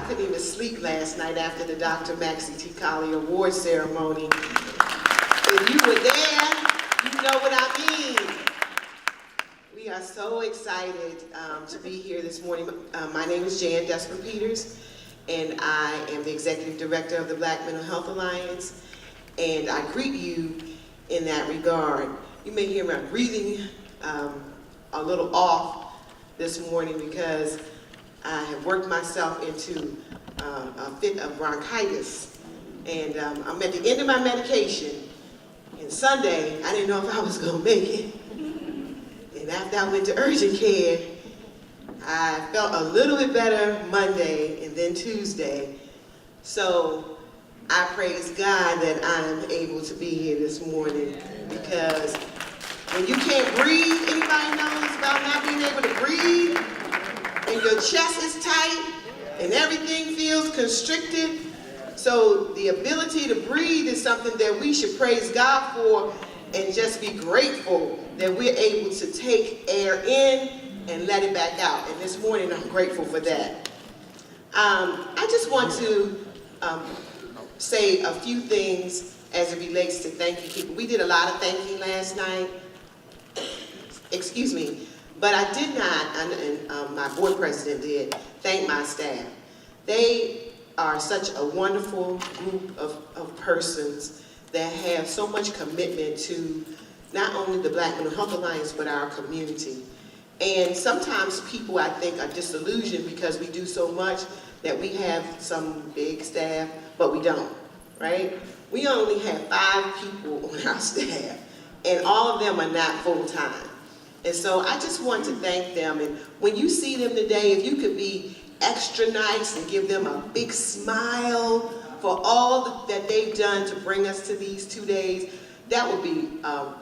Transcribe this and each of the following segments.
couldn't even sleep last night after the Dr. Maxie T. Colley Award ceremony. If you were there, you know what I mean. We are so excited to be here this morning. My name is Jan Desper Peters, and I am the Executive Director of the Black Mental Health Alliance, and I greet you in that regard. You may hear my breathing a little off this morning because I have worked myself into a fit of bronchitis, and I'm at the end of my medication, and Sunday I didn't know if I was going to make it. And after I went to urgent care, I felt a little bit better Monday and then Tuesday. So I praise God that I am able to be here this morning, because when you can't breathe, anybody knows about not being able to breathe, and your chest is tight and everything feels constricted. So the ability to breathe is something that we should praise God for and just be grateful that we're able to take air in and let it back out. And this morning I'm grateful for that. I just want to say a few things as it relates to thanking people. We did a lot of thanking last night. Excuse me. But I did not, and my board president did, thank my staff. They are such a wonderful group of persons that have so much commitment to not only the Black Mental Health Alliance, but our community. And sometimes people, I think, are disillusioned because we do so much that we have some big staff, but we don't, right? We only have 5 people on our staff, and all of them are not full-time. And so I just want to thank them. And when you see them today, if you could be extra nice and give them a big smile for all that they've done to bring us to these 2 days, that would be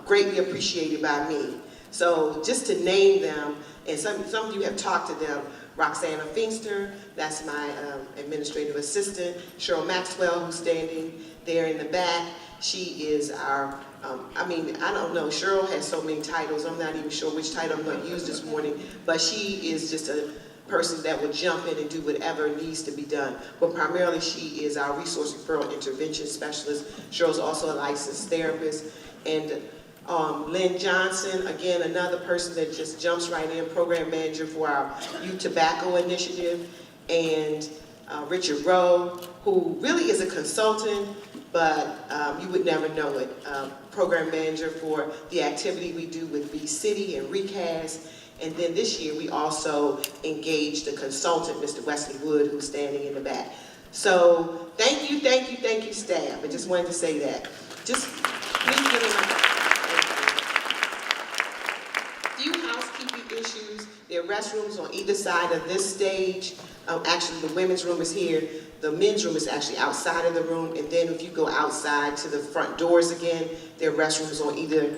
greatly appreciated by me. So just to name them, and some of you have talked to them, Roxana Finster, that's my administrative assistant, Cheryl Maxwell, who's standing there in the back. She is our, I don't know, Cheryl has so many titles, I'm not even sure which title I'm going to use this morning, but she is just a person that would jump in and do whatever needs to be done. But primarily she is our resource referral intervention specialist. Cheryl's also a licensed therapist. And Lynn Johnson, again, another person that just jumps right in, program manager for our Youth Tobacco Initiative. And Richard Rowe, who really is a consultant, but you would never know it. Program manager for the activity we do with B-City and Recast. And then this year we also engaged a consultant, Mr. Wesley Wood, who's standing in the back. So thank you, staff. I just wanted to say that. Just please give them a few housekeeping issues. There are restrooms on either side of this stage. Actually, the women's room is here. The men's room is actually outside of the room. And then if you go outside to the front doors again, there are restrooms on either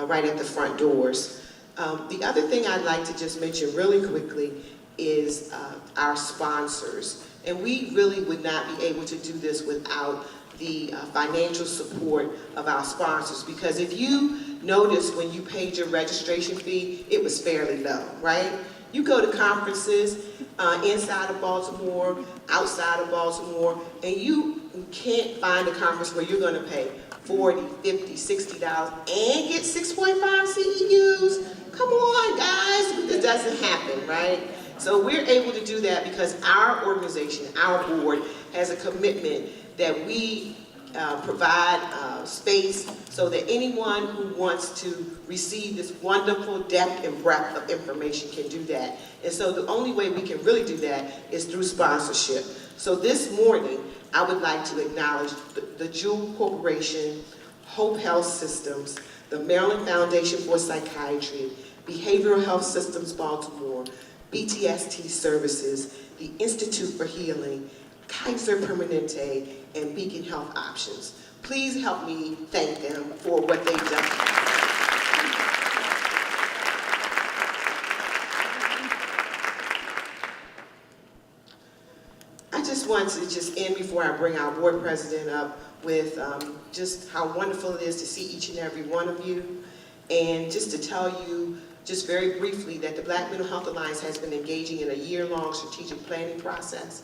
right at the front doors. The other thing I'd like to just mention really quickly is our sponsors. And we really would not be able to do this without the financial support of our sponsors. Because if you notice when you paid your registration fee, it was fairly low, right? You go to conferences inside of Baltimore, outside of Baltimore, and you can't find a conference where you're going to pay $40, $50, $60 and get 6.5 CEUs. Come on, guys, this doesn't happen, right? So we're able to do that because our organization, our board, has a commitment that we provide space so that anyone who wants to receive this wonderful depth and breadth of information can do that. And so the only way we can really do that is through sponsorship. So this morning, I would like to acknowledge the Jewel Corporation, Hope Health Systems, the Maryland Foundation for Psychiatry, Behavioral Health Systems Baltimore, BTST Services, the Institute for Healing, Kaiser Permanente, and Beacon Health Options. Please help me thank them for what they've done. I just want to end before I bring our board president up with just how wonderful it is to see each and every one of you, and just to tell you just very briefly that the Black Mental Health Alliance has been engaging in a year-long strategic planning process.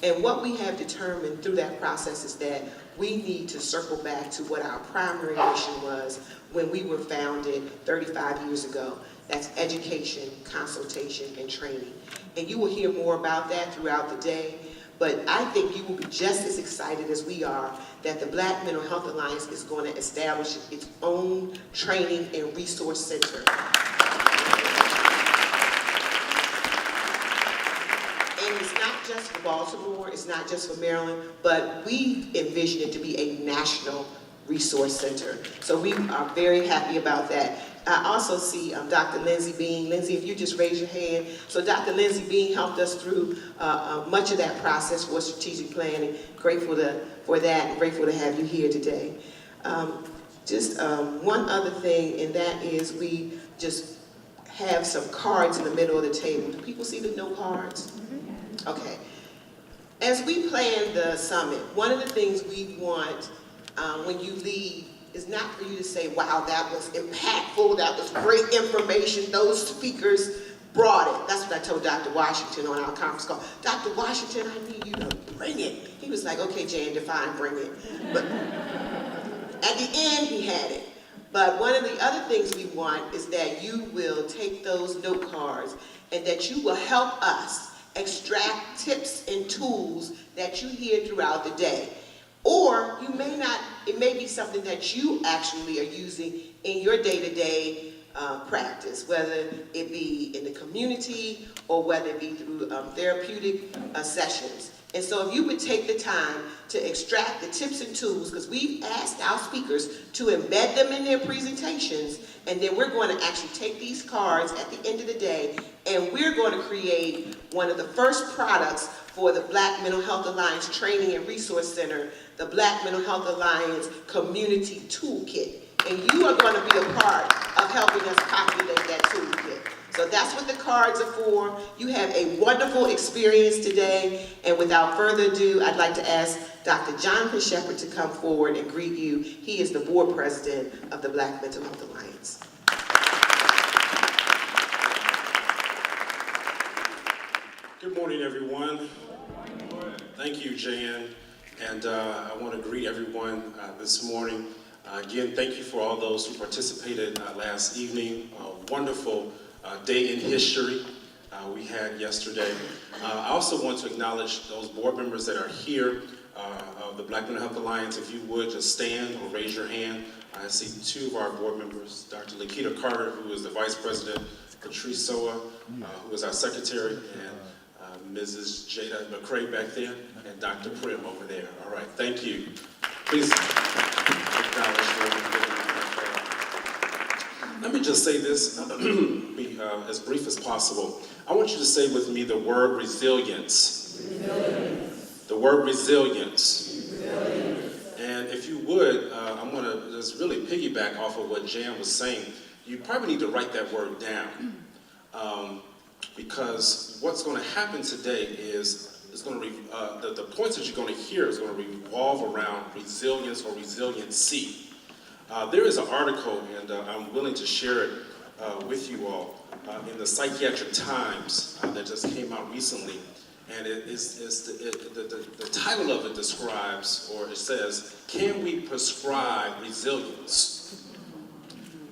And what we have determined through that process is that we need to circle back to what our primary mission was when we were founded 35 years ago. That's education, consultation, and training. And you will hear more about that throughout the day, but I think you will be just as excited as we are that the Black Mental Health Alliance is going to establish its own training and resource center. And it's not just for Baltimore, it's not just for Maryland, but we envision it to be a national resource center. So we are very happy about that. I also see Dr. Lindsay Bean. Lindsay, if you just raise your hand. So Dr. Lindsay Bean helped us through much of that process for strategic planning. Grateful for that, and grateful to have you here today. Just one other thing, and that is we just have some cards in the middle of the table. Do people see the note cards? Okay. As we plan the summit, one of the things we want when you leave is not for you to say, wow, that was impactful, that was great information, those speakers brought it. That's what I told Dr. Washington on our conference call. Dr. Washington, I need you to bring it. He was like, okay, Jan, define bring it. But at the end, he had it. But one of the other things we want is that you will take those note cards and that you will help us extract tips and tools that you hear throughout the day. Or you may not, it may be something that you actually are using in your day-to-day practice, whether it be in the community or whether it be through therapeutic sessions. And so if you would take the time to extract the tips and tools, because we've asked our speakers to embed them in their presentations, and then we're going to actually take these cards at the end of the day, and we're going to create one of the first products for the Black Mental Health Alliance Training and Resource Center, the Black Mental Health Alliance Community Toolkit. And you are going to be a part of helping us populate that toolkit. So that's what the cards are for. You have a wonderful experience today. And without further ado, I'd like to ask Dr. Jonathan Shepard to come forward and greet you. He is the board president of the Black Mental Health Alliance. Good morning, everyone. Thank you, Jan. And I want to greet everyone this morning. Again, thank you for all those who participated last evening. A wonderful day in history we had yesterday. I also want to acknowledge those board members that are here of the Black Mental Health Alliance. If you would just stand or raise your hand. I see two of our board members, Dr. Lakita Carter, who is the vice president, Patrice Soa, who is our secretary, and Mrs. Jada McCrae back there, and Dr. Prim over there. All right, thank you. Please acknowledge them. Let me just say this, be as brief as possible. I want you to say with me the word resilience. Resilience. The word resilience. Resilience. And if you would, I'm going to just really piggyback off of what Jan was saying. You probably need to write that word down. Because what's going to happen today is the points that you're going to hear is going to revolve around resilience or resiliency. There is an article, and I'm willing to share it with you all, in the Psychiatric Times that just came out recently. And the title of it describes, or it says, can we prescribe resilience?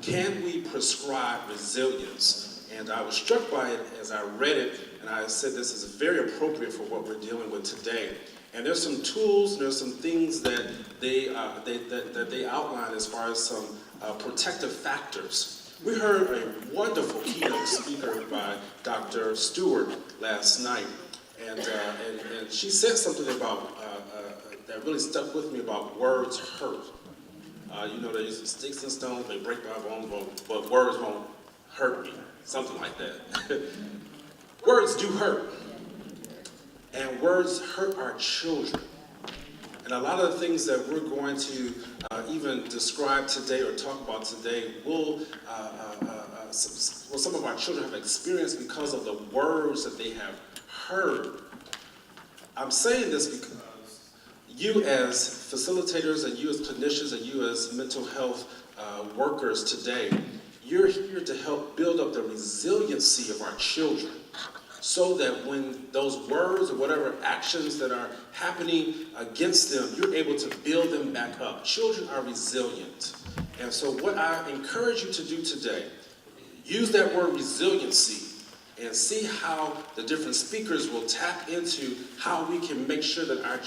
Can we prescribe resilience? And I was struck by it as I read it, and I said this is very appropriate for what we're dealing with today. And there's some tools, and there's some things that they outline as far as some protective factors. We heard a wonderful keynote speaker by Dr. Stewart last night, and she said something about that really stuck with me about words hurt. You know, they use sticks and stones, they break my bones, but words won't hurt me. Something like that. Words do hurt. And words hurt our children. And a lot of the things that we're going to even describe today or talk about today will some of our children have experienced because of the words that they have heard. I'm saying this because you as facilitators and you as clinicians and you as mental health workers today, you're here to help build up the resiliency of our children. so that when those words or whatever actions that are happening against them, you're able to build them back up. Children are resilient. And so what I encourage you to do today, use that word resiliency and see how the different speakers will tap into how we can make sure that our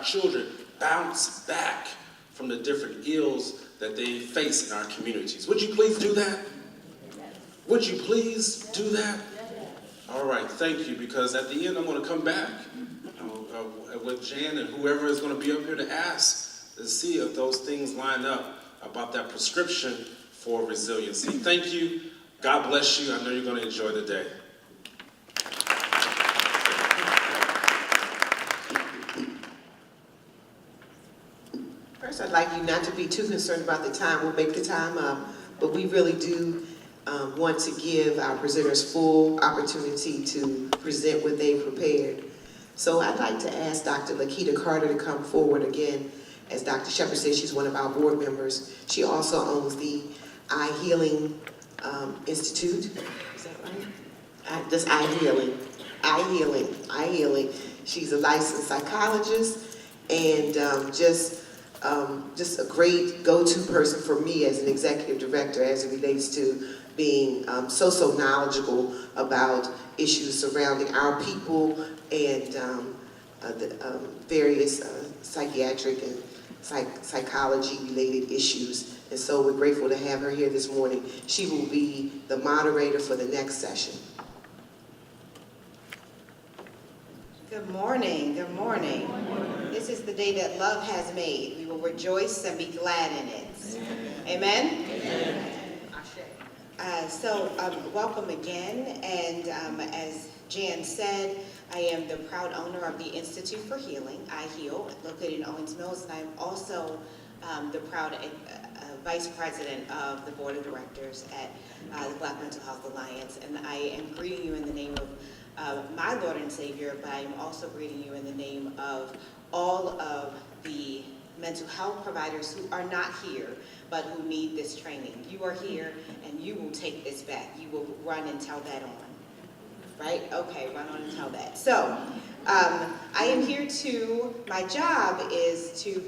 children bounce back from the different ills that they face in our communities. Would you please do that? Would you please do that? All right, thank you, because at the end I'm going to come back with Jan and whoever is going to be up here to ask to see if those things line up about that prescription for resiliency. Thank you. God bless you. I know you're going to enjoy the day. First, I'd like you not to be too concerned about the time. We'll make the time up, but we really do want to give our presenters full opportunity to present what they've prepared. So I'd like to ask Dr. Lakita Carter to come forward again. As Dr. Shepard said, she's one of our board members. She also owns the Eye Healing Institute. Is that right? Just Eye Healing. She's a licensed psychologist and just a great go-to person for me as an executive director as it relates to being so knowledgeable about issues surrounding our people and the various psychiatric and psychology-related issues. And so we're grateful to have her here this morning. She will be the moderator for the next session. Good morning, good morning. Good morning. This is the day that love has made. We will rejoice and be glad in it. Amen? Amen. Welcome again, and as Jan said, I am the proud owner of the Institute for Healing, I Heal, located in Owings Mills, and I'm also the proud Vice President of the Board of Directors at the Black Mental Health Alliance, and I am greeting you in the name of my Lord and Savior, but I am also greeting you in the name of all of the mental health providers who are not here, but who need this training. You are here, and you will take this back. You will run and tell that on. Right? Okay, run on and tell that. So, I am here my job is to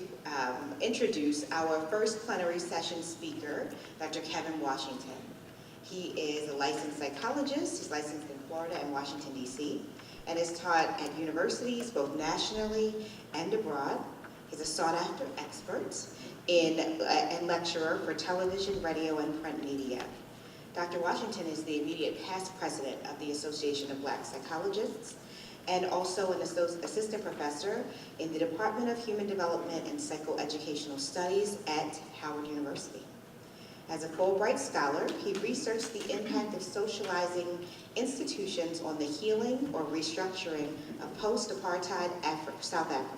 introduce our first plenary session speaker, Dr. Kevin Washington. He is a licensed psychologist. He's licensed in Florida and Washington, D.C., and is taught at universities both nationally and abroad. He's a sought-after expert and lecturer for television, radio, and print media. Dr. Washington is the immediate past president of the Association of Black Psychologists and also an assistant professor in the Department of Human Development and Psychoeducational Studies at Howard University. As a Fulbright scholar, he researched the impact of socializing institutions on the healing or restructuring of post-apartheid South Africa.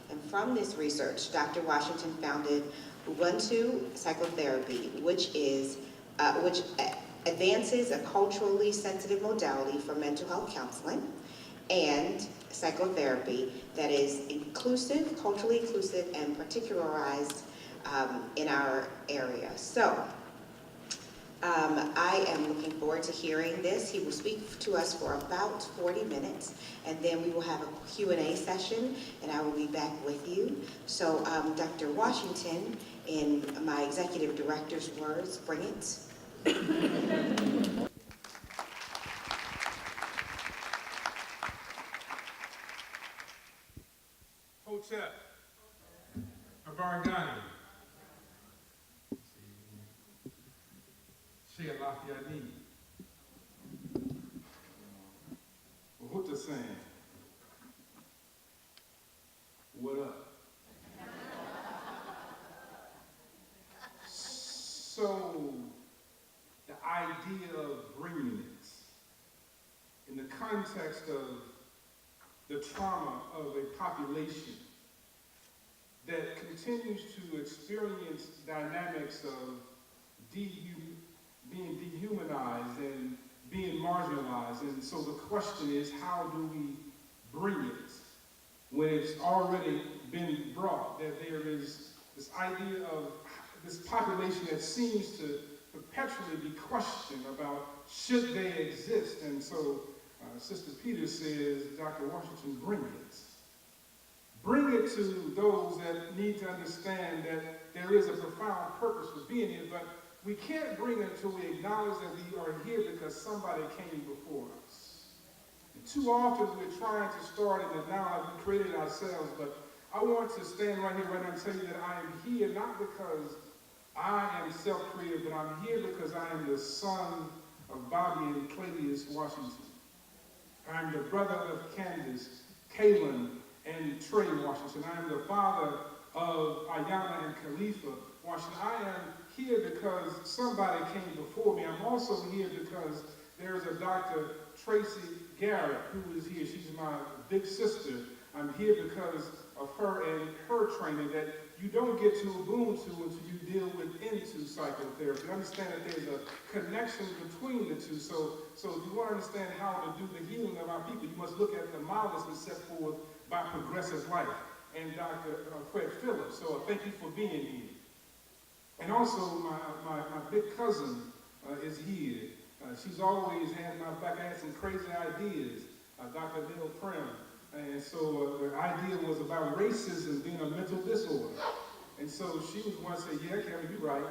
And from this research, Dr. Washington founded Ubuntu Psychotherapy, which advances a culturally sensitive modality for mental health counseling and psychotherapy that is inclusive, culturally inclusive, and particularized in our area. So, I am looking forward to hearing this. He will speak to us for about 40 minutes, and then we will have a Q&A session, and I will be back with you. So, Dr. Washington, in my executive director's words, bring it. Hotep, Abargani, Shea Lafayette, Wahuta saying, what up? So, the idea of bringing it in the context of the trauma of a population that continues to experience dynamics of being dehumanized and being marginalized. And so the question is, how do we bring it when it's already been brought, that there is this idea of this population that seems to perpetually be questioned about should they exist. And so Sister Peters says, Dr. Washington, bring it. Bring it to those that need to understand that there is a profound purpose for being here, but we can't bring it until we acknowledge that we are here because somebody came before us. And too often we're trying to start in the now like we created ourselves, but I want to stand right here right now and tell you that I am here not because I am self-created, but I'm here because I am the son of Bobby and Claudius Washington. I'm the brother of Candace, Kaylin, and Trey Washington. I am the father of Ayana and Khalifa Washington. I am here because somebody came before me. I'm also here because there's a Dr. Tracy Garrett who is here. She's my big sister. I'm here because of her and her training that you don't get to Ubuntu until you deal with into psychotherapy. Understand that there's a connection between the two. So if you want to understand how to do the healing of our people, you must look at the model that's been set forth by Progressive Life and Dr. Fred Phillips. So thank you for being here. And also my big cousin is here. She's always had my back. I had some crazy ideas, Dr. Neil Prim. And so the idea was about racism being a mental disorder. And so she was one to say, yeah, Kevin, you're right.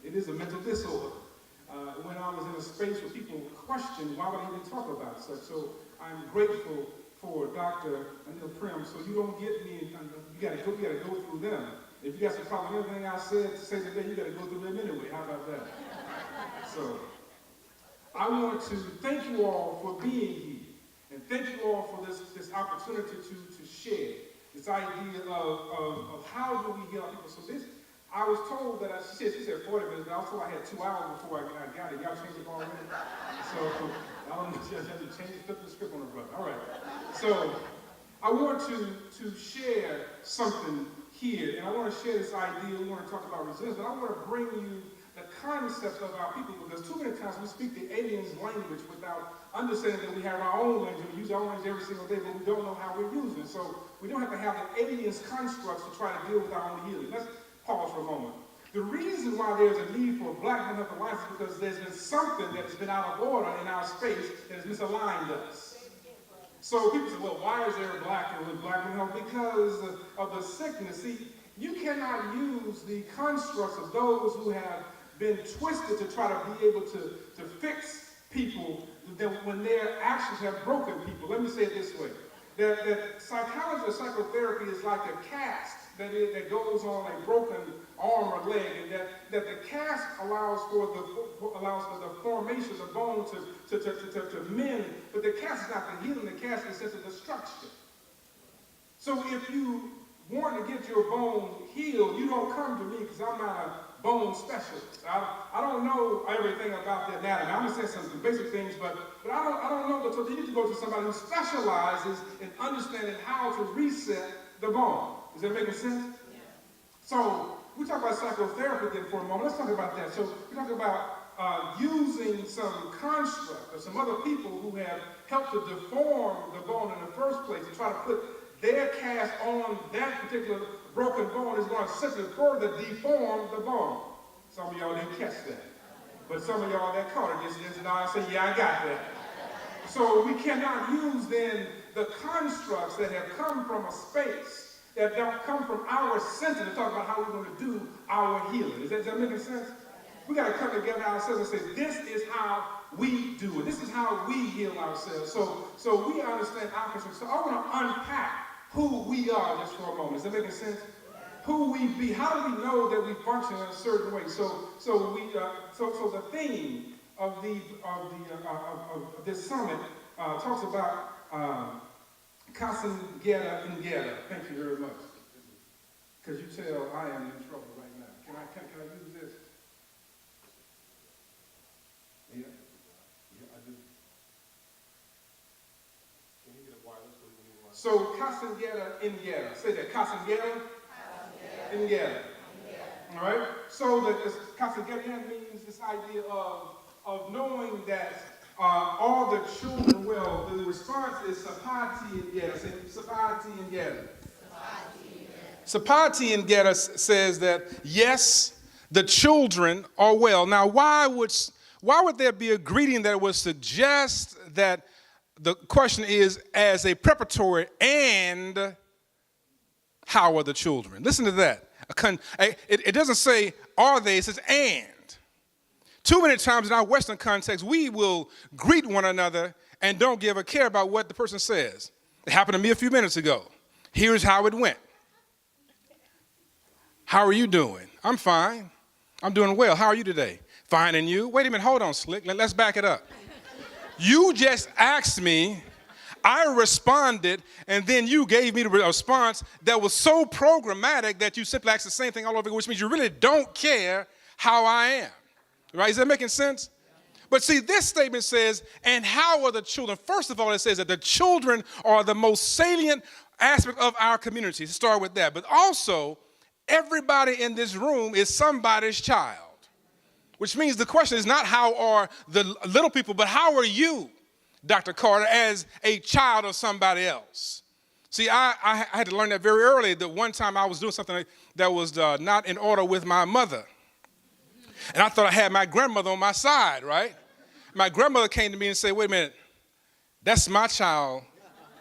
It is a mental disorder. When I was in a space where people questioned, why would I even talk about such? So I'm grateful for Dr. Anil Prim. So you don't get me, you gotta go through them. If you got some problem with everything I said to say today, you gotta go through them anyway. How about that? So I want to thank you all for being here. And thank you all for this opportunity to share this idea of how do we heal our people. So this, I was told that, she said 40 minutes, but I was told I had 2 hours before I got it. Y'all changed it already? So I don't know if you have to change, flip the script on the brother. All right. So I want to share something here, and I want to share this idea. We want to talk about resilience, but I want to bring you the concept of our people, because too many times we speak the alien's language without understanding that we have our own language. We use our own language every single day, but we don't know how we're using it. So we don't have to have the alien's constructs to try to deal with our own healing. Let's pause for a moment. The reason why there's a need for Black Mental Health Alliance is because there's been something that has been out of order in our space that has misaligned us. So people say, well, why is there a Black Mental Health? Because of the sickness. See, you cannot use the constructs of those who have been twisted to try to be able to fix people when their actions have broken people. Let me say it this way. That psychology or psychotherapy is like a cast that goes on a broken arm or leg, and that the cast allows for the formation of the bone to mend, but the cast is not the healing, the cast is just a destruction. So if you want to get your bone healed, you don't come to me because I'm not a bone specialist. I don't know everything about the anatomy. I'm going to say some basic things, but I don't know. So you need to go to somebody who specializes in understanding how to reset the bone. Is that making sense? Yeah. So we talk about psychotherapy again for a moment. Let's talk about that. So we talk about using some construct or some other people who have helped to deform the bone in the first place to try to put their cast on that particular broken bone is going to simply further deform the bone. Some of y'all didn't catch that. But some of y'all that caught it just now say, yeah, I got that. So we cannot use then the constructs that have come from a space that don't come from our center to talk about how we're going to do our healing. Is that making sense? We got to come together ourselves and say, this is how we do it. This is how we heal ourselves. So we understand our construct. So I want to unpack who we are just for a moment. Is that making sense? Who we be? How do we know that we function in a certain way? So the theme of this summit talks about Kasangera Ngera. Thank you very much. Because you tell I am in trouble right now. Can I use this? Yeah, I do. Can you get a wireless? So Kasangera Ngera. Say that. Kasangera Ngera. All right. So that Kasangera means this idea of knowing that all the children well. The response is Sapati Ngera. Say Sapati Ngera. Sapati Ngera says that yes, the children are well. Now, why would there be a greeting that would suggest that the question is as a preparatory and how are the children? Listen to that. It doesn't say are they, it says and. Too many times in our Western context, we will greet one another and don't give a care about what the person says. It happened to me a few minutes ago. Here's how it went. How are you doing? I'm fine. I'm doing well. How are you today? Fine, and you? Wait a minute, hold on, Slick. Let's back it up. You just asked me, I responded, and then you gave me the response that was so programmatic that you simply asked the same thing all over again, which means you really don't care how I am. Right? Is that making sense? But see, this statement says, and how are the children? First of all, it says that the children are the most salient aspect of our community. To start with that. But also, everybody in this room is somebody's child. Which means the question is not how are the little people, but how are you, Dr. Carter, as a child of somebody else? See, I had to learn that very early. That one time I was doing something that was not in order with my mother. And I thought I had my grandmother on my side, right? My grandmother came to me and said, wait a minute, that's my child,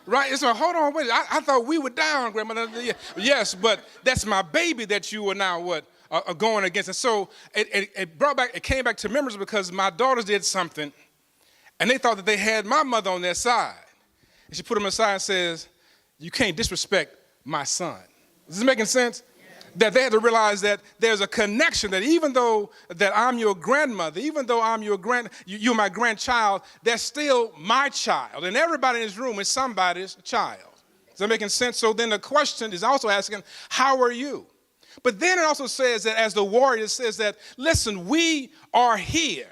right? So hold on, wait, I thought we were down, grandmother. Yes, but that's my baby that you are now are going against. And so it came back to memories because my daughters did something and they thought that they had my mother on their side. And she put them aside and says, you can't disrespect my son. Is this making sense? That they had to realize that there's a connection, that even though that I'm your grandmother, even though I'm you're my grandchild, that's still my child. And everybody in this room is somebody's child. Is that making sense? So then the question is also asking, how are you? But then it also says that as the warrior says that, listen, we are here.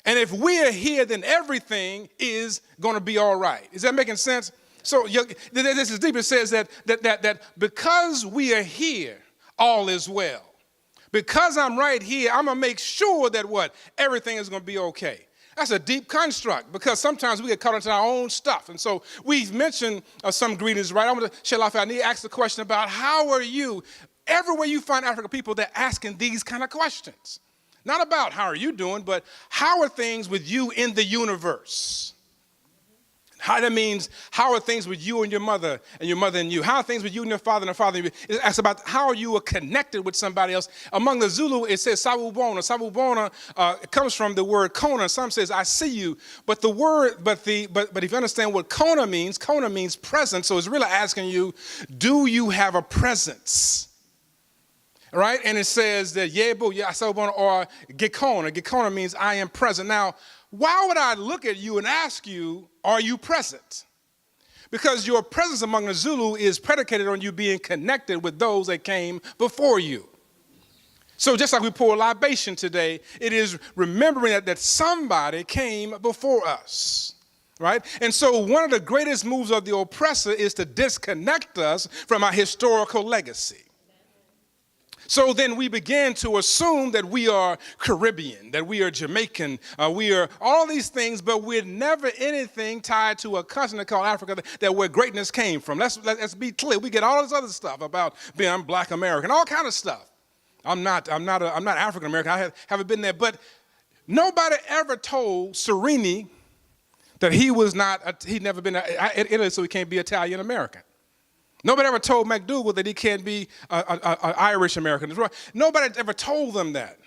And if we are here, then everything is going to be all right. Is that making sense? So this is deep. It says that because we are here, all is well. Because I'm right here, I'm going to make sure that everything is going to be okay. That's a deep construct because sometimes we get caught into our own stuff. And so we've mentioned some greetings, right? I want to share off. I need to ask the question about how are you? Everywhere you find African people, they're asking these kind of questions. Not about how are you doing, but how are things with you in the universe? That means, how are things with you and your mother and you? How are things with you and your father and you? It asks about how you are connected with somebody else. Among the Zulu, it says sawubona. Sawubona comes from the word kona. Some says I see you, but if you understand what kona means present. So it's really asking you, do you have a presence? Right? And it says that yebo, sawubona, or gekona. Gekona means I am present. Now, why would I look at you and ask you, are you present? Because your presence among the Zulu is predicated on you being connected with those that came before you. So just like we pour a libation today, it is remembering that somebody came before us, right? And so one of the greatest moves of the oppressor is to disconnect us from our historical legacy. So then we begin to assume that we are Caribbean, that we are Jamaican, we are all these things, but we're never anything tied to a continent called Africa that where greatness came from. Let's be clear. We get all this other stuff about being Black American, all kind of stuff. I'm not African American. I haven't been there, but nobody ever told Serini that he'd never been in Italy, so he can't be Italian American. Nobody ever told McDougal that he can't be an Irish American. Nobody ever told them that.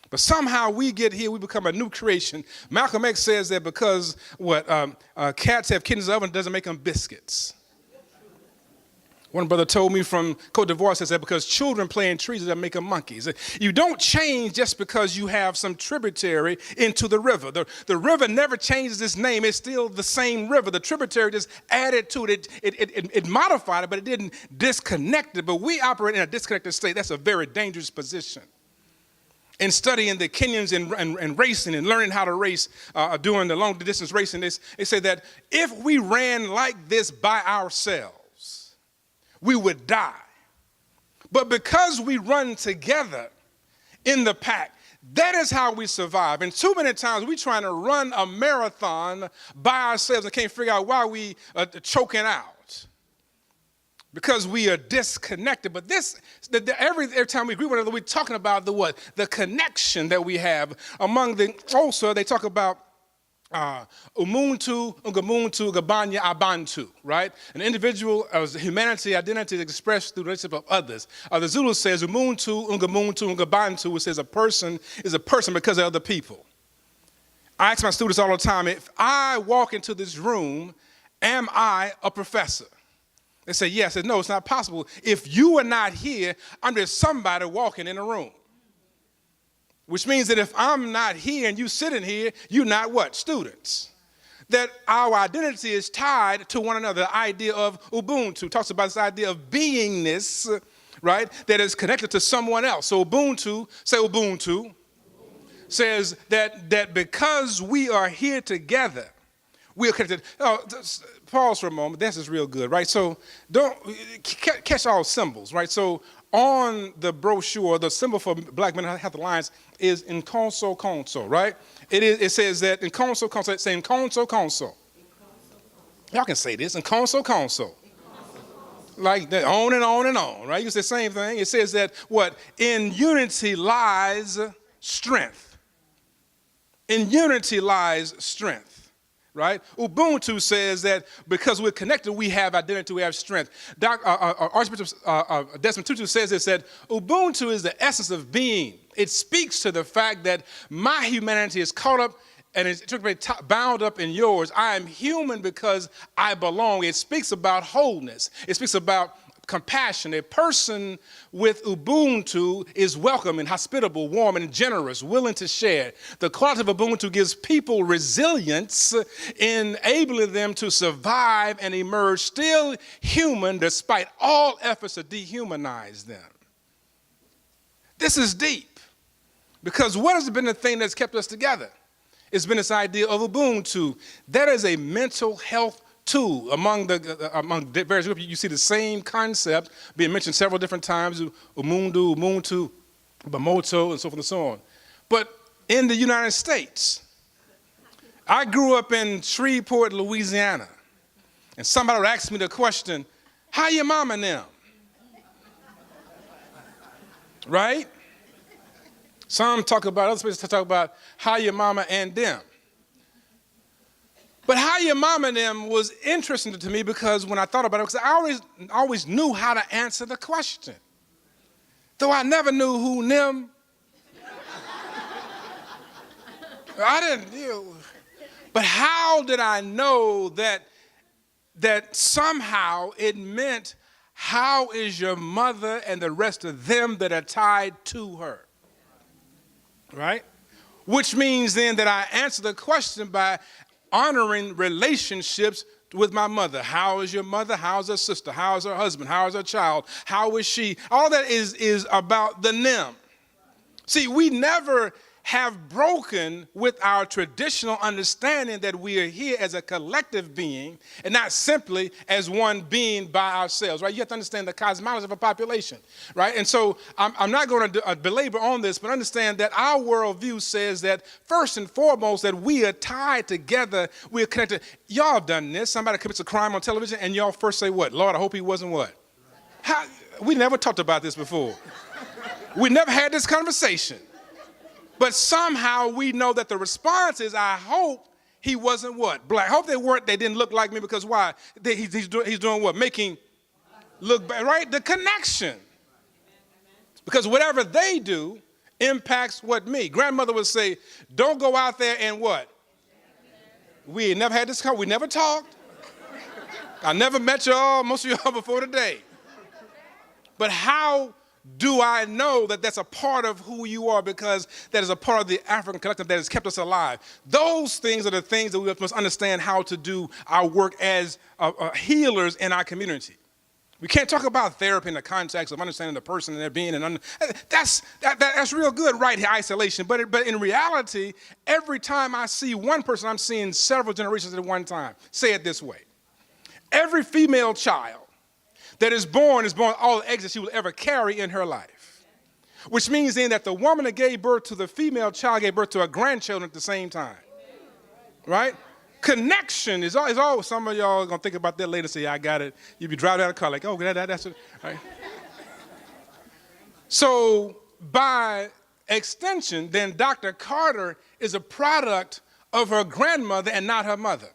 But somehow we get here, we become a new creation. Malcolm X says that because cats have kittens in the oven doesn't make them biscuits. One brother told me from Cote d'Ivoire says that because children play in trees doesn't make them monkeys. You don't change just because you have some tributary into the river. The river never changes its name. It's still the same river. The tributary just added to it. It modified it, but it didn't disconnect it. But we operate in a disconnected state. That's a very dangerous position. In studying the Kenyans and racing and learning how to race doing the long distance racing, they say that if we ran like this by ourselves, we would die. But because we run together in the pack, that is how we survive. And too many times we're trying to run a marathon by ourselves and can't figure out why we are choking out. Because we are disconnected. But every time we agree with one another, we're talking about the connection that we have among also they talk about Umuntu, ungamuntu, gabanya, abantu, right? An individual, humanity, identity is expressed through the relationship of others. The Zulu says, umuntu, ungamuntu, ungabantu, which says a person is a person because of other people. I ask my students all the time, if I walk into this room, am I a professor? They say, yes. I said, no, it's not possible. If you are not here, I'm just somebody walking in a room. Which means that if I'm not here and you sitting here, you're not what? Students. That our identity is tied to one another. The idea of Ubuntu talks about this idea of beingness, right? That is connected to someone else. So Ubuntu, say Ubuntu, says that because we are here together, we are connected. Oh, pause for a moment. This is real good, right? So don't catch all symbols, right? So on the brochure, the symbol for Black Men Have the Alliance is in conso, right? It says that in conso, it's saying conso. Y'all can say this, in conso. Like that, on and on and on, right? You can say the same thing. It says that what? In unity lies strength. In unity lies strength. Right? Ubuntu says that because we're connected, we have identity, we have strength. Archbishop Desmond Tutu says this, that Ubuntu is the essence of being. It speaks to the fact that my humanity is caught up and it's bound up in yours. I am human because I belong. It speaks about wholeness. It speaks about compassion. A person with Ubuntu is welcoming, hospitable, warm, and generous, willing to share. The quality of Ubuntu gives people resilience, enabling them to survive and emerge still human despite all efforts to dehumanize them. This is deep, because what has been the thing that's kept us together? It's been this idea of Ubuntu. That is a mental health tool. Among various groups, you see the same concept being mentioned several different times, Ubuntu, Bamoto, and so forth and so on. But in the United States, I grew up in Shreveport, Louisiana, and somebody would ask me the question, how your mama and them? Right? Some talk about, other places talk about how your mama and them. But how your mama and them was interesting to me because when I thought about it, because I always knew how to answer the question. Though I never knew who them. I didn't, but how did I know that somehow it meant how is your mother and the rest of them that are tied to her? Right? Which means then that I answer the question by honoring relationships with my mother. How is your mother? How's her sister? How's her husband? How's her child? How is she? All that is about the them. See, we never have broken with our traditional understanding that we are here as a collective being and not simply as one being by ourselves, right? You have to understand the cosmology of a population, right? And so I'm not going to belabor on this, but understand that our worldview says that first and foremost that we are tied together, we are connected. Y'all have done this. Somebody commits a crime on television and y'all first say what? Lord, I hope he wasn't what? How? We never talked about this before. We never had this conversation. But somehow we know that the response is, I hope he wasn't what? Black. I hope they didn't look like me because why? He's doing what? Making look bad, right? The connection. Because whatever they do impacts what me. Grandmother would say, don't go out there and what? We never had this conversation. We never talked. I never met y'all, most of y'all before today. But how do I know that that's a part of who you are because that is a part of the African collective that has kept us alive? Those things are the things that we must understand how to do our work as healers in our community. We can't talk about therapy in the context of understanding the person and their being. That's real good, right, isolation. But in reality, every time I see one person, I'm seeing several generations at one time. Say it this way. Every female child that is born all the eggs that she will ever carry in her life. Which means then that the woman that gave birth to the female child gave birth to her grandchildren at the same time. Right? Connection is always, some of y'all are going to think about that later and say, yeah, I got it. You be driving down the car like, oh, that's it. Right? So by extension, then Dr. Carter is a product of her grandmother and not her mother.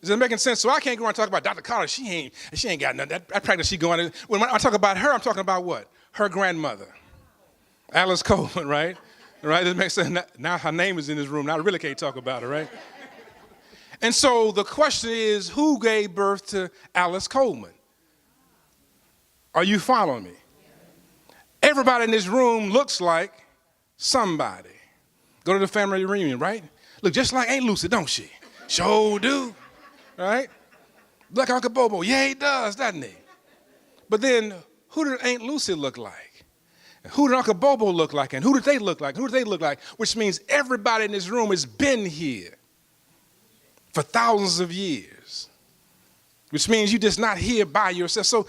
Is it making sense? So I can't go and talk about Dr. Collins. She ain't got nothing. That practice she going to. When I talk about her, I'm talking about what? Her grandmother, Alice Coleman, right? Right? It makes sense. Now her name is in this room. Now I really can't talk about her, right? And so the question is, who gave birth to Alice Coleman? Are you following me? Everybody in this room looks like somebody. Go to the family reunion, right? Look just like Aunt Lucy, don't she? Sure do, right? Look, Uncle Bobo, yeah, he does, doesn't he? But then, who did Aunt Lucy look like? Who did Uncle Bobo look like? And who did they look like? Who did they look like? Which means everybody in this room has been here for thousands of years. Which means you're just not here by yourself. So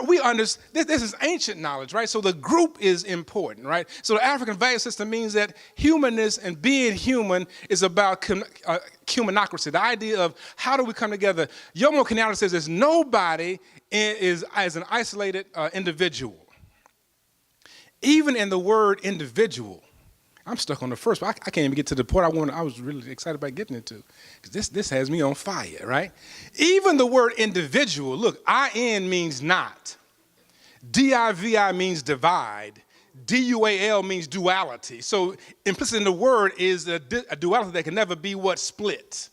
we understand, this is ancient knowledge, right? So the group is important, right? So the African value system means that humanness and being human is about humanocracy, the idea of how do we come together. Jomo Kenyatta says there's nobody is as an isolated individual. Even in the word individual, I'm stuck on the first, but I can't even get to the point I was really excited about getting into. Because this has me on fire, right? Even the word individual, look, I-N means not. D-I-V-I means divide. D-U-A-L means duality. So implicit in the word is a duality that can never be what? Split.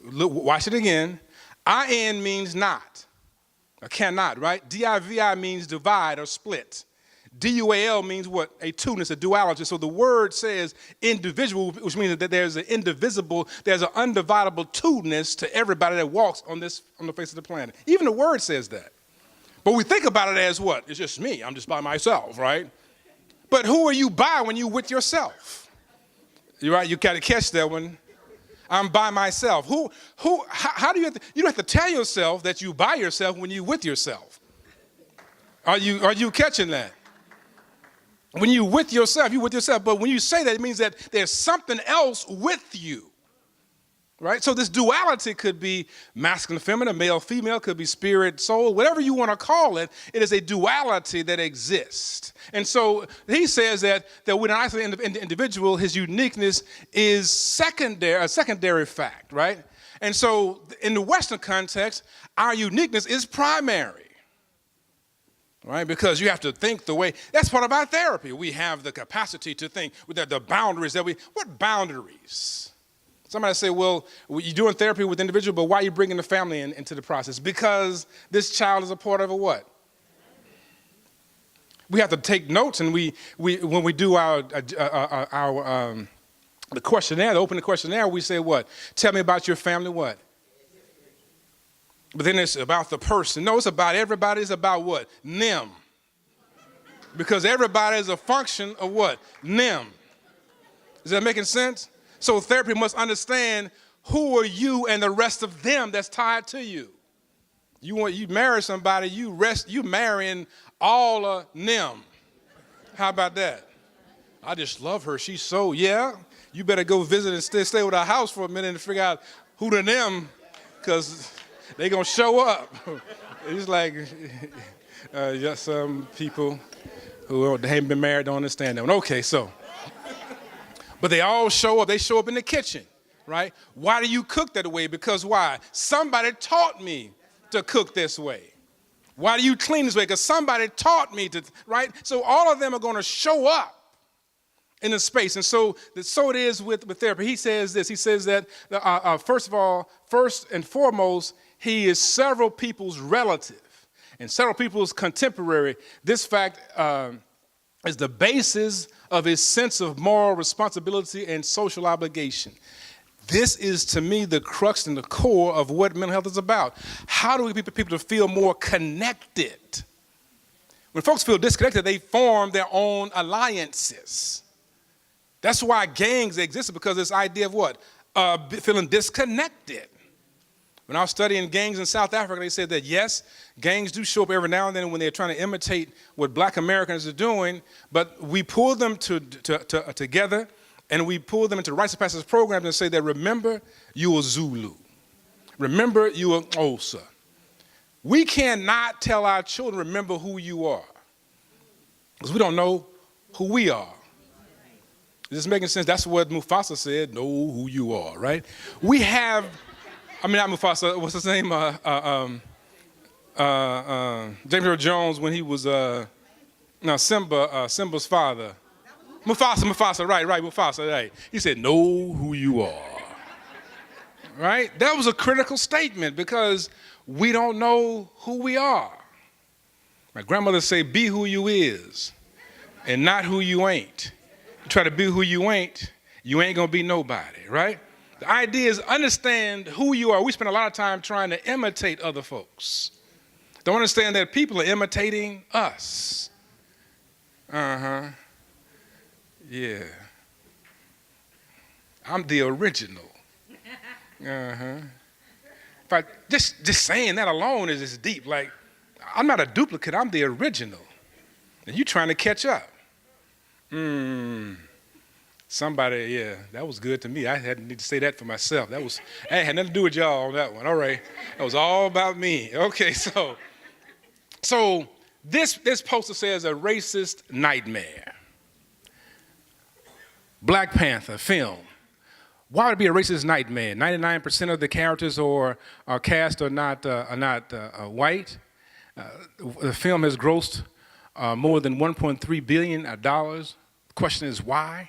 Look, watch it again. I-N means not, or cannot, right? D-I-V-I means divide or split. D-U-A-L means what? A two-ness, a duality. So the word says individual, which means that there's an indivisible, there's an undividable two-ness to everybody that walks on the face of the planet. Even the word says that. But we think about it as what? It's just me. I'm just by myself, right? But who are you by when you with yourself? You're right. You got to catch that one. I'm by myself. How do you don't have to tell yourself that you by yourself when you with yourself. Are you catching that? When you with yourself, you with yourself. But when you say that, it means that there's something else with you, right? So this duality could be masculine, feminine, male, female, could be spirit, soul, whatever you want to call it. It is a duality that exists. And so he says that when an isolated individual, his uniqueness is a secondary fact, right? And so in the Western context, our uniqueness is primary. Right? Because you have to think the way, that's part of our therapy. We have the capacity to think with the boundaries what boundaries? Somebody say, well, you're doing therapy with individuals, but why are you bringing the family into the process? Because this child is a part of a what? We have to take notes, and when we do the questionnaire, the open questionnaire, we say what? Tell me about your family, what? But then it's about the person. No, it's about everybody. It's about what? Them. Because everybody is a function of what? Them. Is that making sense? So therapy must understand who are you and the rest of them that's tied to you. You marry somebody, you marrying all of them. How about that? I just love her. She's so, yeah. You better go visit and stay with her house for a minute and figure out who to them, because they're going to show up. It's like just some people who haven't been married don't understand that one. Okay, so. But they all show up. They show up in the kitchen, right? Why do you cook that way? Because why? Somebody taught me to cook this way. Why do you clean this way? Because somebody taught me to, right? So all of them are going to show up in the space. And so it is with therapy. He says this. He says that, first and foremost, he is several people's relative and several people's contemporary. This fact is the basis of his sense of moral responsibility and social obligation. This is, to me, the crux and the core of what mental health is about. How do we get people to feel more connected? When folks feel disconnected, they form their own alliances. That's why gangs exist, because this idea of what? Feeling disconnected. When I was studying gangs in South Africa, they said that, yes, gangs do show up every now and then when they're trying to imitate what black Americans are doing, but we pull them together, and we pull them into rites of passage programs and say that, remember, you are Zulu. Remember, you are Xhosa. We cannot tell our children, remember who you are, because we don't know who we are. Is this making sense? That's what Mufasa said, know who you are, right? We have, not Mufasa, what's his name? James Earl Jones when he was, Simba's father. Mufasa, right, Mufasa, right. He said, know who you are, right? That was a critical statement because we don't know who we are. My grandmother say, be who you is and not who you ain't. You try to be who you ain't gonna be nobody, right? The idea is understand who you are. We spend a lot of time trying to imitate other folks. Don't understand that people are imitating us. Yeah. I'm the original. In fact, just saying that alone is just deep. Like, I'm not a duplicate, I'm the original. And you trying to catch up. Somebody, yeah, that was good to me. I had need to say that for myself. That had nothing to do with y'all on that one. All right. That was all about me. Okay, so this poster says a racist nightmare. Black Panther film. Why would it be a racist nightmare? 99% of the characters or cast are not white. The film has grossed more than $1.3 billion. The question is why?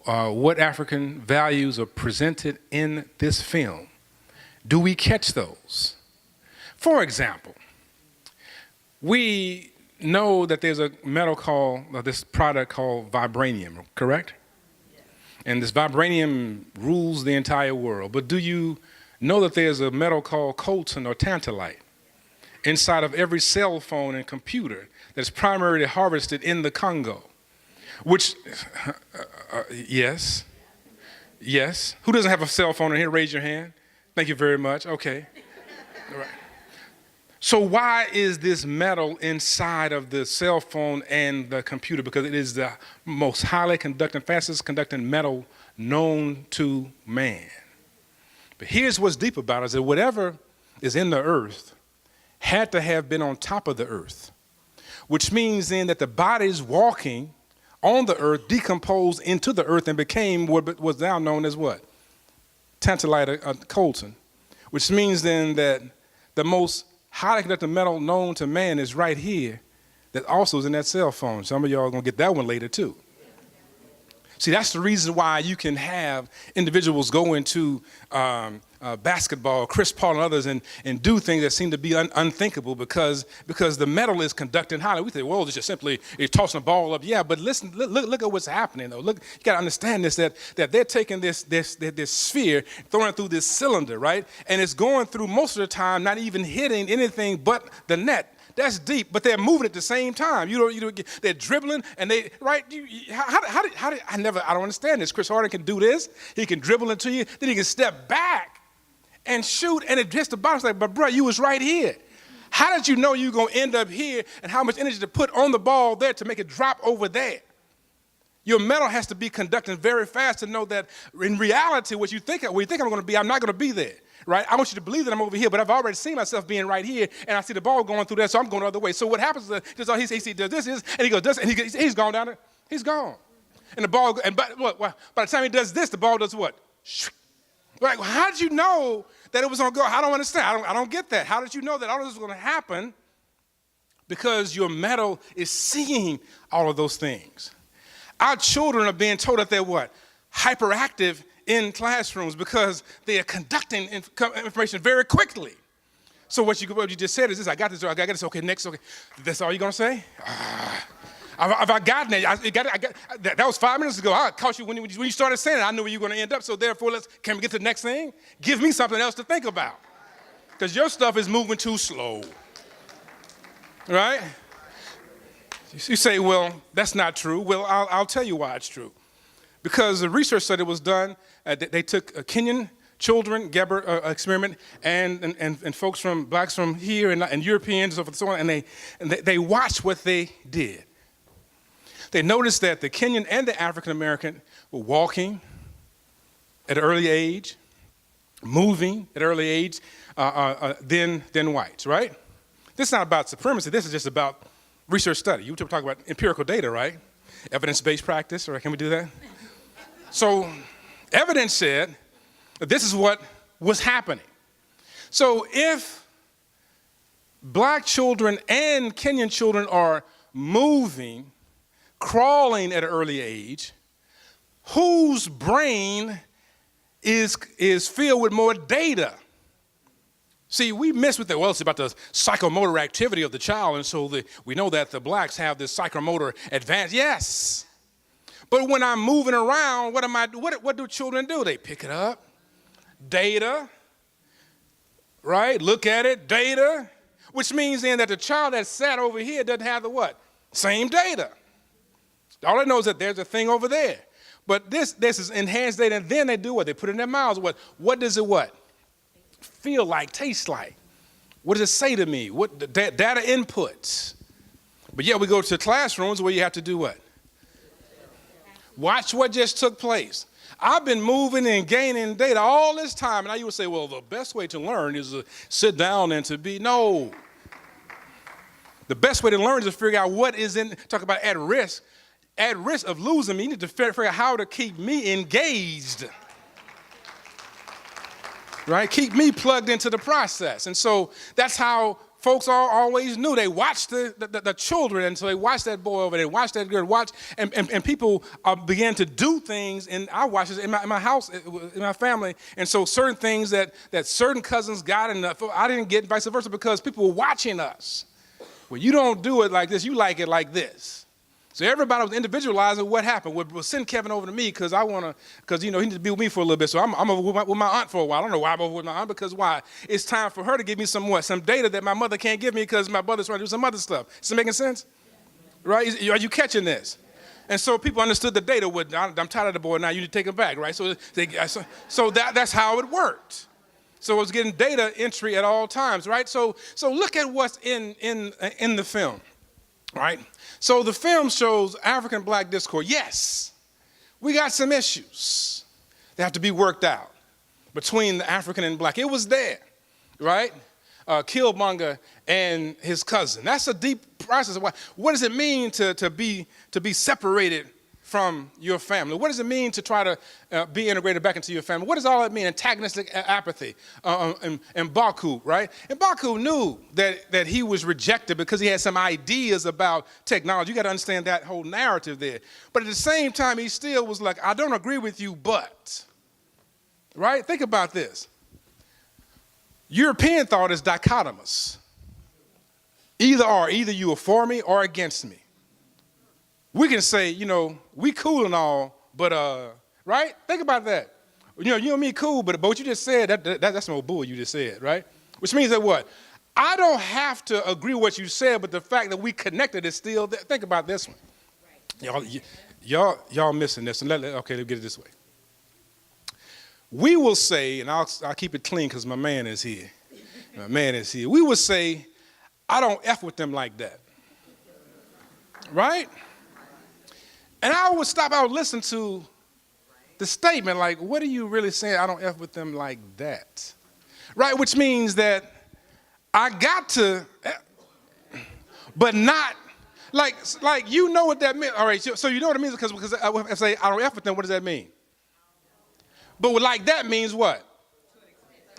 What African values are presented in this film? Do we catch those? For example, we know that there's a metal this product called vibranium, correct? And this vibranium rules the entire world. But do you know that there's a metal called coltan or tantalite inside of every cell phone and computer that's primarily harvested in the Congo? Which, yes. Who doesn't have a cell phone in here? Raise your hand. Thank you very much. Okay. All right. So why is this metal inside of the cell phone and the computer? Because it is the most highly conducting, fastest conducting metal known to man. But here's what's deep about it, is that whatever is in the earth had to have been on top of the earth, which means then that the bodies walking on the earth decomposed into the earth and became what was now known as what? Tantalite, coltan, which means then that the most highly conducting metal known to man is right here, that also is in that cell phone. Some of y'all are going to get that one later too. See, that's the reason why you can have individuals go into basketball, Chris Paul and others, and do things that seem to be unthinkable because the metal is conducting highly. We think, well, it's just simply tossing a ball up. Yeah, but listen, look at what's happening though. Look, you got to understand this, that they're taking this sphere, throwing it through this cylinder, right? And it's going through most of the time, not even hitting anything but the net. That's deep, but they're moving at the same time. They're dribbling, and I don't understand this. Chris Harden can do this. He can dribble into you, then he can step back and shoot, and it hits the bottom. It's like, but bro, you was right here. How did you know you were going to end up here, and how much energy to put on the ball there to make it drop over there? Your metal has to be conducting very fast to know that in reality, where you think I'm going to be, I'm not going to be there. Right? I want you to believe that I'm over here, but I've already seen myself being right here, and I see the ball going through there, so I'm going the other way. So what happens is he does this, and he goes this, and he's gone down there. He's gone. And the ball, and by the time he does this, the ball does what? Like, how did you know that it was going to go? I don't understand. I don't get that. How did you know that all of this was going to happen? Because your metal is seeing all of those things. Our children are being told that they're what? Hyperactive in classrooms because they are conducting information very quickly. So what you just said is this: I got this. Okay, next. Okay, that's all you're gonna say? Have I gotten it? That was 5 minutes ago. I caught you when you started saying it. I knew where you were gonna end up. So therefore, can we get to the next thing? Give me something else to think about, because your stuff is moving too slow. Right? You say, well, that's not true. Well, I'll tell you why it's true. Because a research study was done, they took Kenyan children, Geber experiment, and folks blacks from here and Europeans and so on, and they watched what they did. They noticed that the Kenyan and the African American were walking at an early age, moving at an early age, than whites, right? This is not about supremacy. This is just about research study. You talk about empirical data, right? Evidence-based practice, or can we do that? So evidence said that this is what was happening. So if black children and Kenyan children are moving, crawling at an early age, whose brain is filled with more data? See, we miss with well, it's about the psychomotor activity of the child, and so we know that the blacks have this psychomotor advance. Yes. But when I'm moving around, what do children do? They pick it up, data, right? Look at it, data, which means then that the child that sat over here doesn't have the what? Same data. All it knows is that there's a thing over there. But this is enhanced data, and then they do what? They put it in their mouths. What does it what? Feel like, taste like? What does it say to me? What the data inputs? But yet we go to classrooms where you have to do what? Watch what just took place. I've been moving and gaining data all this time, and now you would say, well, the best way to learn is to sit down and to be, no. The best way to learn is to figure out what is talk about at risk of losing me. You need to figure out how to keep me engaged. Right? Keep me plugged into the process. And so that's how folks always knew. They watched the children, and so they watched that boy over there, watched that girl, and people began to do things, and I watched this in my house, in my family, and so certain things that certain cousins got, and I didn't get, vice versa, because people were watching us. Well, you don't do it like this, you like it like this. So everybody was individualizing what happened. We'll send Kevin over to me because he needs to be with me for a little bit. So I'm over with my aunt for a while. I don't know why I'm over with my aunt, because why? It's time for her to give me some data that my mother can't give me because my brother's trying to do some other stuff. Is it making sense? Right? Are you catching this? And so people understood the data. I'm tired of the boy now. You need to take him back, right? So that's how it worked. So it was getting data entry at all times, right? So look at what's in the film, right? So the film shows African-black discord. Yes, we got some issues that have to be worked out between the African and black. It was there, right? Killmonger and his cousin. That's a deep process. What does it mean to be separated from your family? What does it mean to try to be integrated back into your family? What does all that mean? Antagonistic apathy. And Baku, right? And Baku knew that he was rejected because he had some ideas about technology. You got to understand that whole narrative there. But at the same time, he still was like, I don't agree with you, but. Right? Think about this. European thought is dichotomous. Either you are for me or against me. We can say, we cool and all, but, right? Think about that. You and me cool, but what you just said, that's some old bull you just said, right? Which means that what? I don't have to agree with what you said, but the fact that we connected is still there. Think about this one. Right. Y'all missing this. Okay, let's get it this way. We will say, and I'll keep it clean because my man is here. We will say, I don't F with them like that. Right? And I would stop, I would listen to the statement, like, what are you really saying? I don't F with them like that. Right? Which means that I got to, but not, like you know what that means. All right, so you know what it means, because if I say I don't F with them, what does that mean? But like that means what?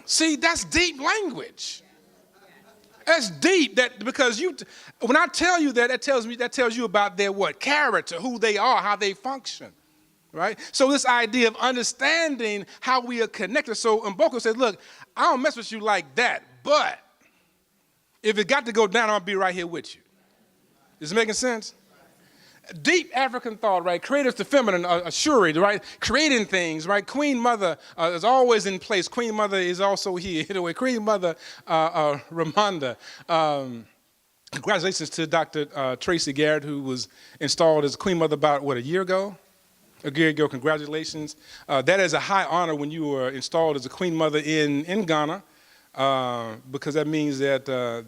See, that's deep language. That's deep, because when I tell you that tells you about their what? Character, who they are, how they function, right? So this idea of understanding how we are connected. So Mboko says, look, I don't mess with you like that, but if it got to go down, I'll be right here with you. Is it making sense? Deep African thought, right? Creative to feminine, assured, right? Creating things, right? Queen Mother is always in place. Queen Mother is also here. Anyway, Queen Mother Ramonda. Congratulations to Dr. Tracy Garrett, who was installed as Queen Mother about, a year ago? A year ago, congratulations. That is a high honor when you were installed as a Queen Mother in Ghana, because that means that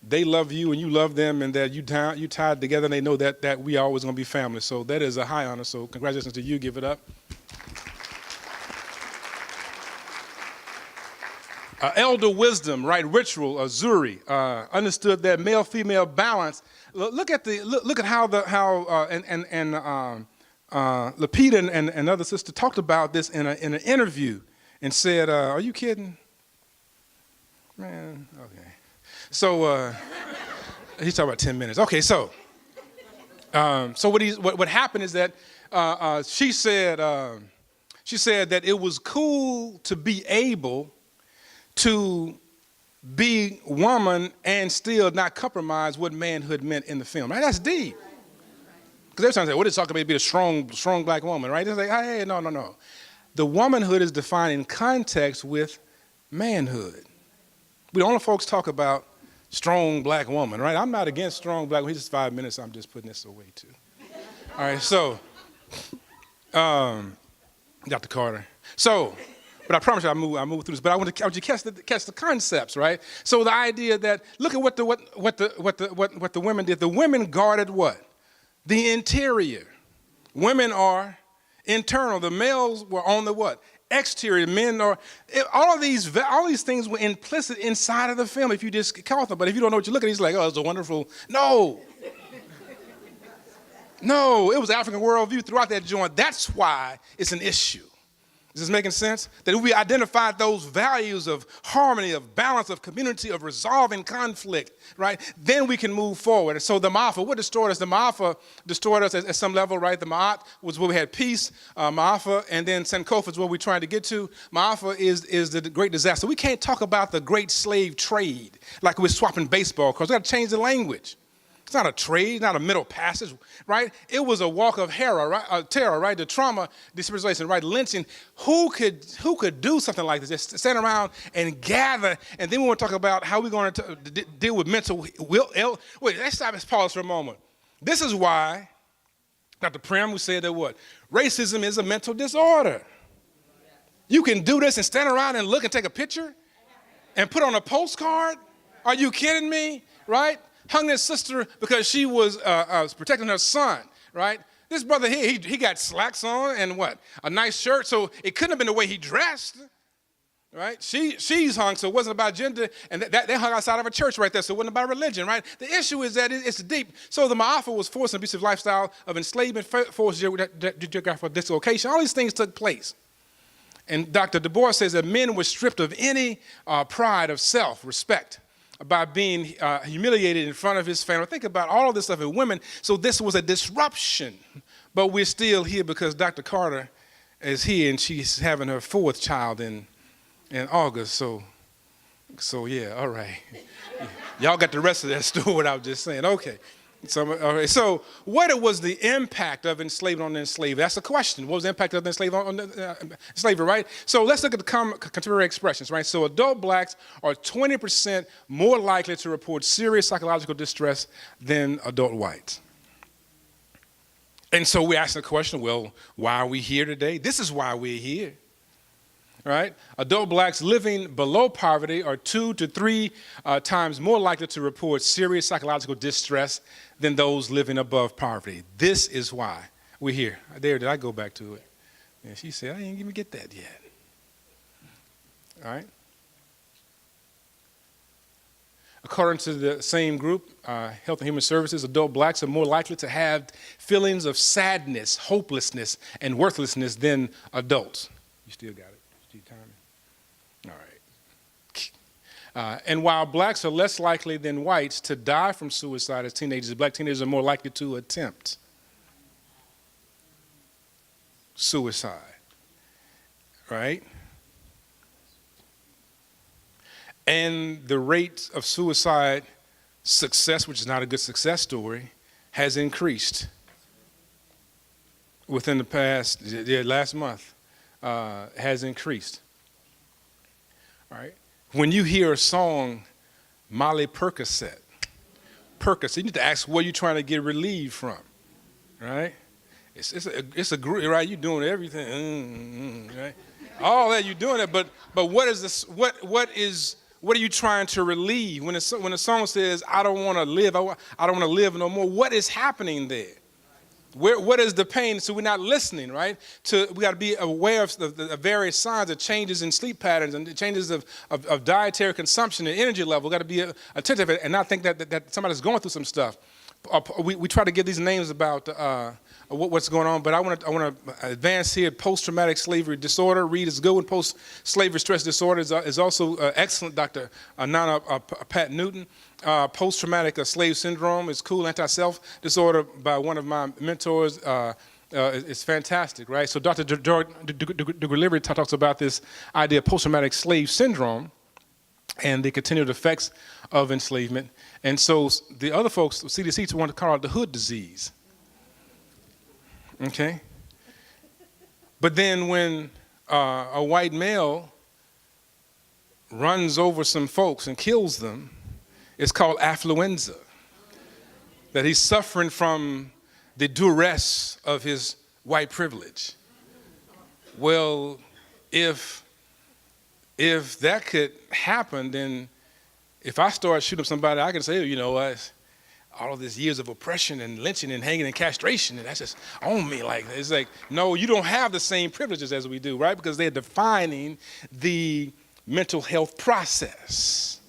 they love you and you love them, and that you tied together, and they know that we are always going to be family. So that is a high honor. So congratulations to you. Give it up. Elder wisdom, right? Ritual, Zuri, understood that male-female balance. Look at how Lapita and another sister talked about this in an interview and said, are you kidding? Man, okay. So he's talking about 10 minutes. Okay, so what happened is that she said that it was cool to be able to be woman and still not compromise what manhood meant in the film. Right? That's deep. Because every time they say, what is talking about being a strong black woman, right? It's like, hey, no. The womanhood is defined in context with manhood. We don't let folks talk about strong black woman, right? I'm not against strong black woman. It's just 5 minutes. I'm just putting this away too. All right, so, Dr. Carter. So, but I promise you I move through this. But I want you to catch the concepts, right? So the idea that look at what the women did. The women guarded what? The interior. Women are internal. The males were on the what? Exterior. Men are. All these things were implicit inside of the film if you just caught them. But if you don't know what you're looking at, it's like, oh, it's a wonderful. No. No, it was African worldview throughout that joint. That's why it's an issue. Is this making sense? That we identified those values of harmony, of balance, of community, of resolving conflict, right? Then we can move forward. And so the Ma'afa, what destroyed us? The Ma'afa destroyed us at some level, right? The Ma'at was where we had peace, Ma'afa, and then Sankofa is where we're trying to get to. Ma'afa is the great disaster. We can't talk about the great slave trade like we're swapping baseball cards. We got to change the language. It's not a trade, not a middle passage, right? It was a walk of terror, right? The trauma, dispersation, right? Lynching. Who could do something like this? Just stand around and gather, and then we want to talk about how we're going to deal with mental ill. Wait, let's stop and pause for a moment. This is why Dr. Prem, who said that what? Racism is a mental disorder. You can do this and stand around and look and take a picture and put on a postcard? Are you kidding me? Right? Hung his sister because she was protecting her son, right? This brother here, he got slacks on and what? A nice shirt, so it couldn't have been the way he dressed, right? She's hung, so it wasn't about gender, and they hung outside of a church right there, so it wasn't about religion, right? The issue is that it's deep. So the Ma'afa was forced an abusive lifestyle of enslavement, forced geographical dislocation. All these things took place. And Dr. Du Bois says that men were stripped of any pride of self, respect, by being humiliated in front of his family. Think about all of this stuff in women. So this was a disruption. But we're still here because Dr. Carter is here and she's having her 4th child in August. So yeah, all right. Y'all got the rest of that story, what I was just saying. Okay. So what was the impact of enslavement on the enslaved? That's the question. What was the impact of the enslavement on slavery, right? So let's look at the contemporary expressions, right? So adult blacks are 20% more likely to report serious psychological distress than adult whites. And so we're asking the question, well, why are we here today? This is why we're here. Right? Adult blacks living below poverty are 2 to 3 times more likely to report serious psychological distress than those living above poverty. This is why we're here. Did I go back to it? And she said, I didn't even get that yet. All right? According to the same group, Health and Human Services, adult blacks are more likely to have feelings of sadness, hopelessness, and worthlessness than adults. You still got it. All right. And while blacks are less likely than whites to die from suicide as teenagers, black teenagers are more likely to attempt suicide. Right? And the rate of suicide success, which is not a good success story, has increased within the past, last month, has increased. All right. When you hear a song, Molly Percocet, you need to ask where you're trying to get relieved from, right? It's a group, right? You're doing everything, right? All that you're doing it, but what is this? What are you trying to relieve? When a song says, "I don't want to live, I don't want to live no more," what is happening there? What is the pain? So we're not listening, right? We got to be aware of the various signs of changes in sleep patterns and changes of dietary consumption and energy level. We've got to be attentive and not think that somebody's going through some stuff. we try to give these names about what's going on, but I want to advance here. Post-traumatic slavery disorder. Read is good one. Post-slavery stress disorder is also excellent. Dr. Nana Pat Newton. Post-traumatic slave syndrome is cool. Anti-self disorder by one of my mentors. It's fantastic, right? So Dr. DeGuillieri talks about this idea of post-traumatic slave syndrome and the continued effects of enslavement. And so the other folks, CDC, want to call it the hood disease. Okay? But then when a white male runs over some folks and kills them, it's called affluenza. That he's suffering from the duress of his white privilege. Well, if that could happen, then if I start shooting somebody, I can say, you know what, all of these years of oppression and lynching and hanging and castration, and that's just on me. Like, it's like, no, you don't have the same privileges as we do, right? Because they're defining the mental health process.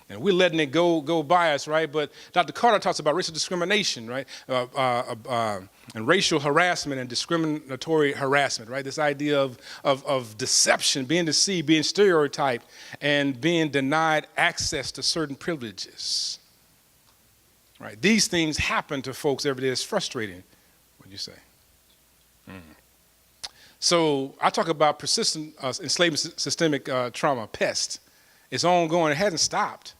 And we're letting it go by us, right? But Dr. Carter talks about racial discrimination, right? And racial harassment and discriminatory harassment, right? This idea of deception, being deceived, being stereotyped, and being denied access to certain privileges, right? These things happen to folks every day. It's frustrating, what do you say? So I talk about persistent enslavement systemic trauma, PEST. It's ongoing. It hasn't stopped.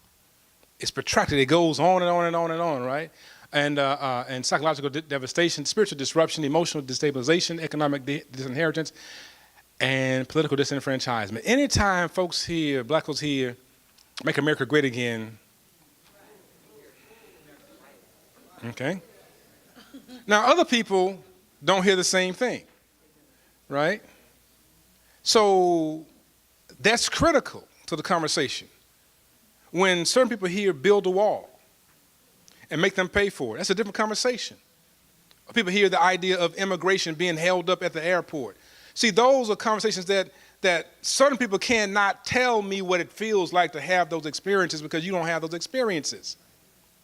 It's protracted. It goes on and on and on and on, right? And psychological devastation, spiritual disruption, emotional destabilization, economic disinheritance, and political disenfranchisement. Anytime folks here, black folks here, make America great again, okay? Now, other people don't hear the same thing, right? So that's critical to the conversation. When certain people here build a wall and make them pay for it, that's a different conversation. People hear the idea of immigration being held up at the airport. See, those are conversations that certain people cannot tell me what it feels like to have those experiences because you don't have those experiences.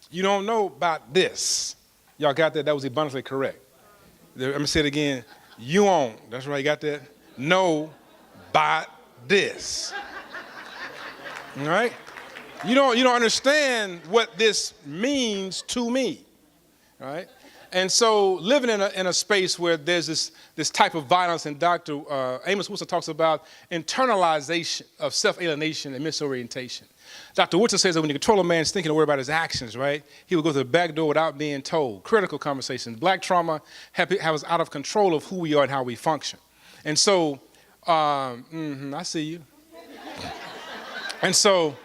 You don't know about this. Y'all got that? That was abundantly correct. Let me say it again. You won't. That's right, you got that? Know about this. All right? You don't understand what this means to me, right? And so living in a space where there's this type of violence, and Dr. Amos Wilson talks about internalization of self-alienation and misorientation. Dr. Woodson says that when you control a man's thinking and worry about his actions, right, he will go to the back door without being told. Critical conversations. Black trauma has us out of control of who we are and how we function. And so, I see you. And so,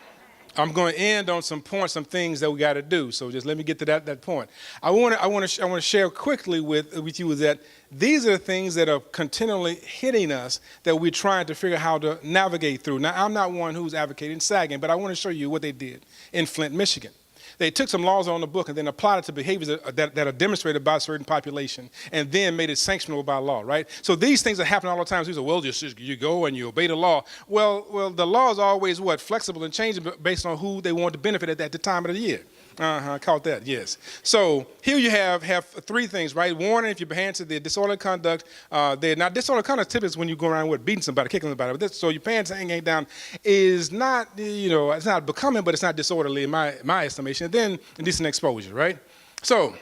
I'm going to end on some points, some things that we got to do. So just let me get to that point. I want to share quickly with you that these are the things that are continually hitting us that we're trying to figure out how to navigate through. Now, I'm not one who's advocating sagging, but I want to show you what they did in Flint, Michigan. They took some laws on the book and then applied it to behaviors that are demonstrated by a certain population and then made it sanctionable by law, right? So these things are happening all the time. So you say, well, you go and you obey the law. Well, the law is always what? Flexible and changing based on who they want to benefit at the time of the year. I caught that, yes. So here you have three things, right? Warning if you behave to the disorderly conduct. Now, disorderly conduct typically is when you go around with beating somebody, kicking somebody. So your pants hanging down is not, it's not becoming, but it's not disorderly in my estimation. And then indecent exposure, right? So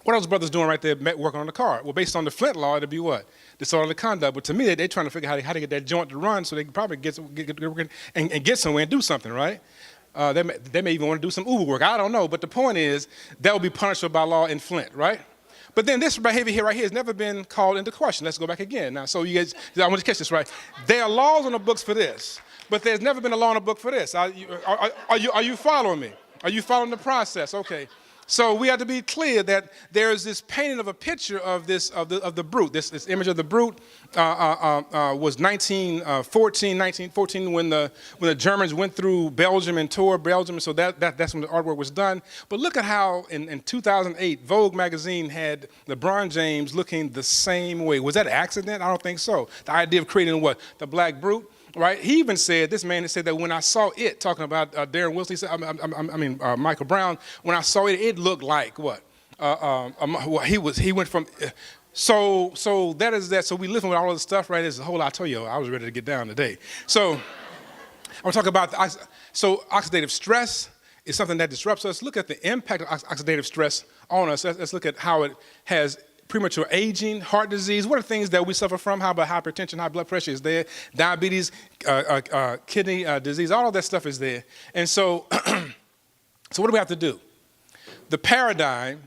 what are those brothers doing right there working on the car? Well, based on the Flint law, it'd be what? Disorderly conduct. But to me, they're trying to figure out how to get that joint to run so they can probably get somewhere and do something, right? They may even want to do some Uber work. I don't know. But the point is, that will be punishable by law in Flint, right? But then this behavior right here has never been called into question. Let's go back again. Now, so you guys, I want to catch this right. There are laws on the books for this, but there's never been a law on the book for this. Are you following me? Are you following the process? Okay. So we have to be clear that there is this painting of a picture of the brute. This image of the brute was 1914 when the Germans went through Belgium and tore Belgium. So that's when the artwork was done. But look at how in 2008 Vogue magazine had LeBron James looking the same way. Was that an accident? I don't think so. The idea of creating what? The black brute. Right? He even said, this man said that when I saw it, talking about Darren Wilson, he said, Michael Brown, when I saw it, it looked like what? He went from. So that is that. So we living with all of the stuff, right? There's a whole lot. I told you I was ready to get down today. So I'm gonna talk about oxidative stress is something that disrupts us. Look at the impact of oxidative stress on us. Let's look at how it has premature aging, heart disease. What are things that we suffer from? How about hypertension, high blood pressure is there, diabetes, kidney disease, all of that stuff is there. And so, so what do we have to do? The paradigm,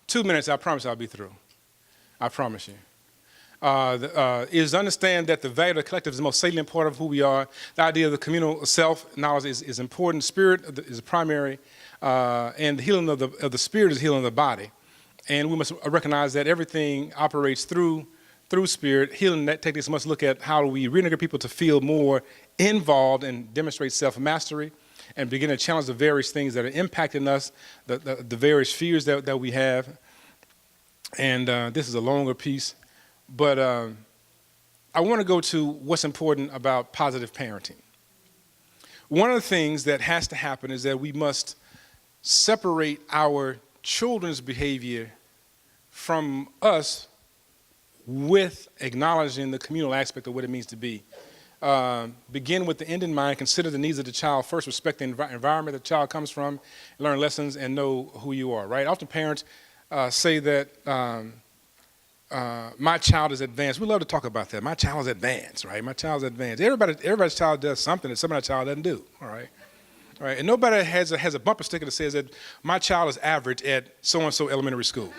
2 minutes, I promise I'll be through. I promise you. Is to understand that the value of the collective is the most salient part of who we are. The idea of the communal self-knowledge is important. Spirit is primary, and the healing of the spirit is healing of the body. And we must recognize that everything operates through spirit. Healing techniques must look at how do we reintegrate people to feel more involved and demonstrate self-mastery and begin to challenge the various things that are impacting us, the various fears that we have. And this is a longer piece, but I want to go to what's important about positive parenting. One of the things that has to happen is that we must separate our children's behavior from us with acknowledging the communal aspect of what it means to be. Begin with the end in mind, consider the needs of the child first, respect the environment the child comes from, learn lessons, and know who you are, right? Often parents say that my child is advanced. We love to talk about that. My child is advanced, right? My child's advanced. Everybody's child does something that somebody's child doesn't do, all right? All right, and nobody has a bumper sticker that says that my child is average at so-and-so elementary school.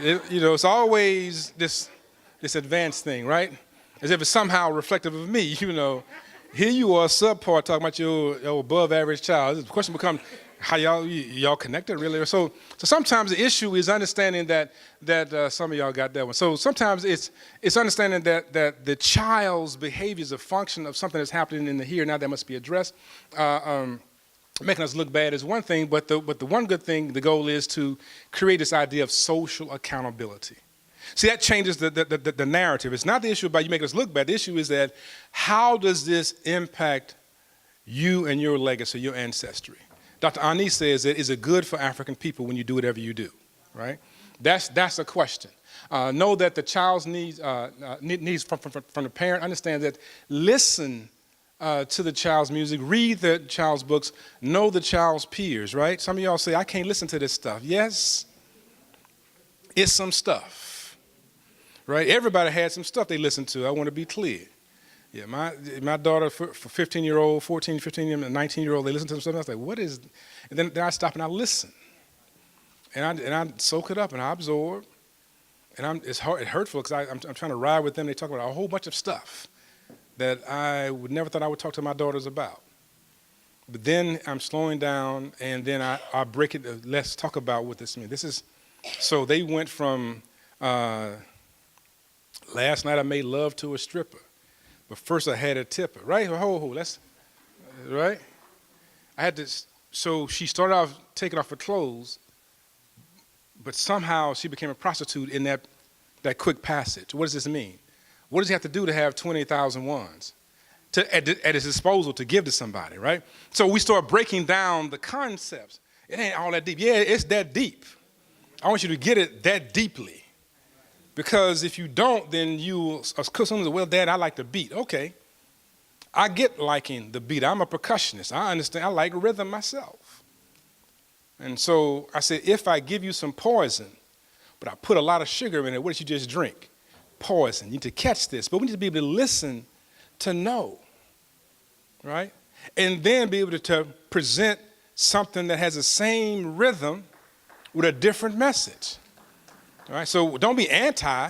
It's always this advanced thing, right? As if it's somehow reflective of me, Here you are, subpar, talking about your above average child. The question becomes, how y'all connected, really? So sometimes the issue is understanding that some of y'all got that one. So sometimes it's understanding that the child's behavior is a function of something that's happening in the here and now that must be addressed. Making us look bad is one thing, but the one good thing, the goal is to create this idea of social accountability. See, that changes the narrative. It's not the issue about you making us look bad. The issue is that how does this impact you and your legacy, your ancestry? Dr. Imani says that is it good for African people when you do whatever you do, right? That's a question. Know that the child's needs from the parent. Understand that. Listen to the child's music. Read the child's books. Know the child's peers, right? Some of y'all say, I can't listen to this stuff. Yes, it's some stuff, right? Everybody had some stuff they listened to. I want to be clear. Yeah, my daughter, for 15-year-old, 14, 15, and 19-year-old, they listen to something. I was like, what is? And then I stop and I listen, and I soak it up and I absorb, and it's hurtful because I'm trying to ride with them. They talk about a whole bunch of stuff that I would never thought I would talk to my daughters about. But then I'm slowing down, and then I break it. Let's talk about what this means. So they went from last night I made love to a stripper. But first I had a tipper, right? That's right. I had to. So she started off taking off her clothes, but somehow she became a prostitute in that quick passage. What does this mean? What does he have to do to have 20,000 ones at his disposal to give to somebody, right? So we start breaking down the concepts. It ain't all that deep. Yeah, it's that deep. I want you to get it that deeply. Because if you don't, then you assume, well, Dad, I like the beat. Okay. I get liking the beat. I'm a percussionist. I understand. I like rhythm myself. And so I said, if I give you some poison, but I put a lot of sugar in it, what did you just drink? Poison. You need to catch this. But we need to be able to listen to know, right? And then be able to present something that has the same rhythm with a different message. All right, so don't be anti.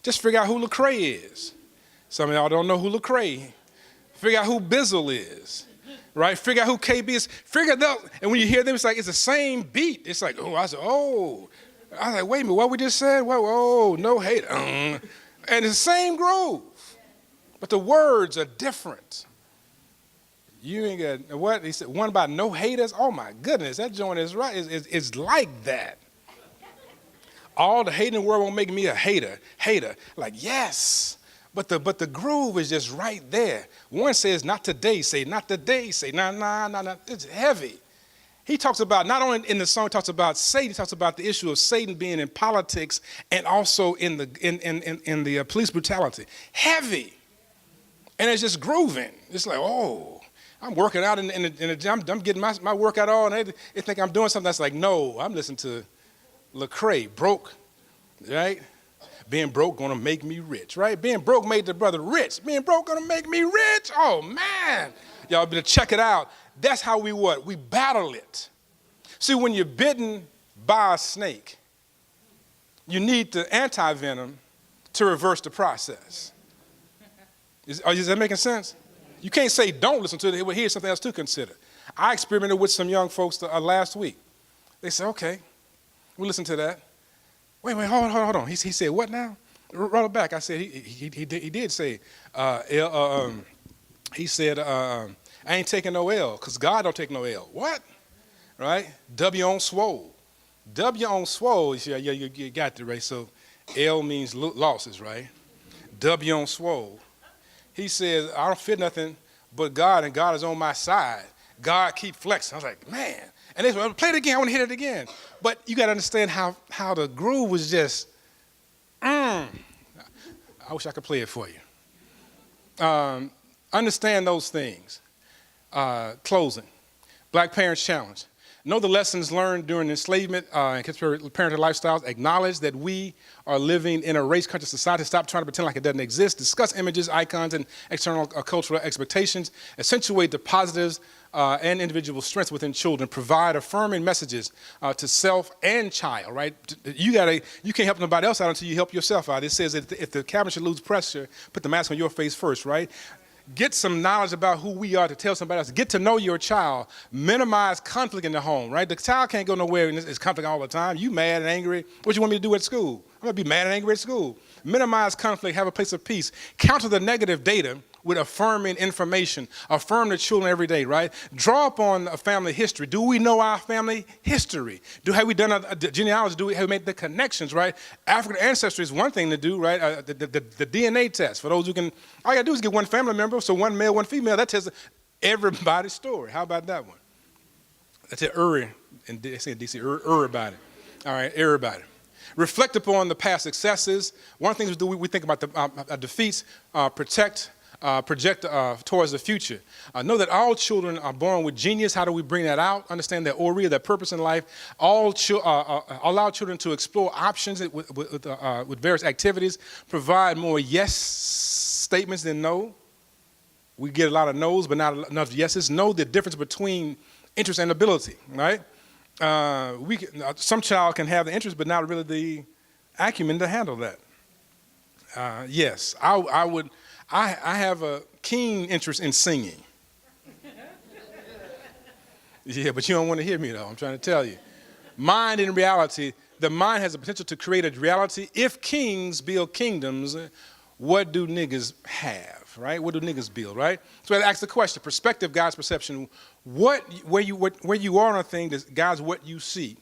Just figure out who Lecrae is. Some of y'all don't know who Lecrae. Figure out who Bizzle is, right? Figure out who KB is. Figure it out. And when you hear them, it's like it's the same beat. It's like, I was like, wait a minute, what we just said? Whoa, no hate. And it's the same groove, but the words are different. You ain't got what he said. One about no haters. Oh my goodness, that joint is right. It's like that. All the hate in the world won't make me a hater. Like, yes, but the groove is just right there. One says, not today, say, not today, say, nah. It's heavy. He talks about, not only in the song, he talks about Satan, he talks about the issue of Satan being in politics and also in the police brutality. Heavy. And it's just grooving. It's like, oh, I'm working out in the gym. I'm getting my workout on. They think I'm doing something that's like, no, I'm listening to Lecrae, broke, right? Being broke gonna make me rich, right? Being broke made the brother rich. Being broke gonna make me rich. Oh man, y'all better check it out. That's how we what? We battle it. See, when you're bitten by a snake, you need the anti-venom to reverse the process. Is that making sense? You can't say don't listen to it. Well, here's something else to consider. I experimented with some young folks last week. They said, okay, we listened to that. Wait, hold on. He said, what now? Roll it back. I said, he did say, he said, I ain't taking no L because God don't take no L. What? Right? W on swole. W on swole, yeah, you got it, right? So L means losses, right? W on swole. He says, I don't fear nothing but God, and God is on my side. God keep flexing. I was like, man. And they said, play it again. I want to hit it again. But you got to understand how the groove was just, I wish I could play it for you. Understand those things. Closing. Black Parents Challenge. Know the lessons learned during enslavement and parental lifestyles. Acknowledge that we are living in a race-conscious society. Stop trying to pretend like it doesn't exist. Discuss images, icons, and external cultural expectations. Accentuate the positives and individual strengths within children. Provide affirming messages to self and child, right? You can't help nobody else out until you help yourself out. It says that if the cabinet should lose pressure, put the mask on your face first, right? Get some knowledge about who we are to tell somebody else. Get to know your child. Minimize conflict in the home, right? The child can't go nowhere and it's conflict all the time. You mad and angry. What you want me to do at school? I'm going to be mad and angry at school. Minimize conflict. Have a place of peace. Counter the negative data with affirming information. Affirm the children every day, right? Draw upon a family history. Do we know our family history? Have we done a genealogy? Have we made the connections, right? African ancestry is one thing to do, right? The DNA test. For those who can, all you got to do is get one family member, so one male, one female. That tells everybody's story. How about that one? That's it, and they say in D.C., everybody. All right, everybody. Reflect upon the past successes. One of the things we think about the defeats, project towards the future. Know that all children are born with genius. How do we bring that out? Understand their aura, their purpose in life. Allow children to explore options with various activities. Provide more yes statements than no. We get a lot of no's, but not enough yeses. Know the difference between interest and ability, right? Some child can have the interest, but not really the acumen to handle that. Yes, I have a keen interest in singing. Yeah, but you don't want to hear me, though. I'm trying to tell you. Mind and reality, the mind has the potential to create a reality. If kings build kingdoms, what do niggas have, right? What do niggas build, right? So I ask the question, perspective guides perception. Where you are on a thing guides what you see.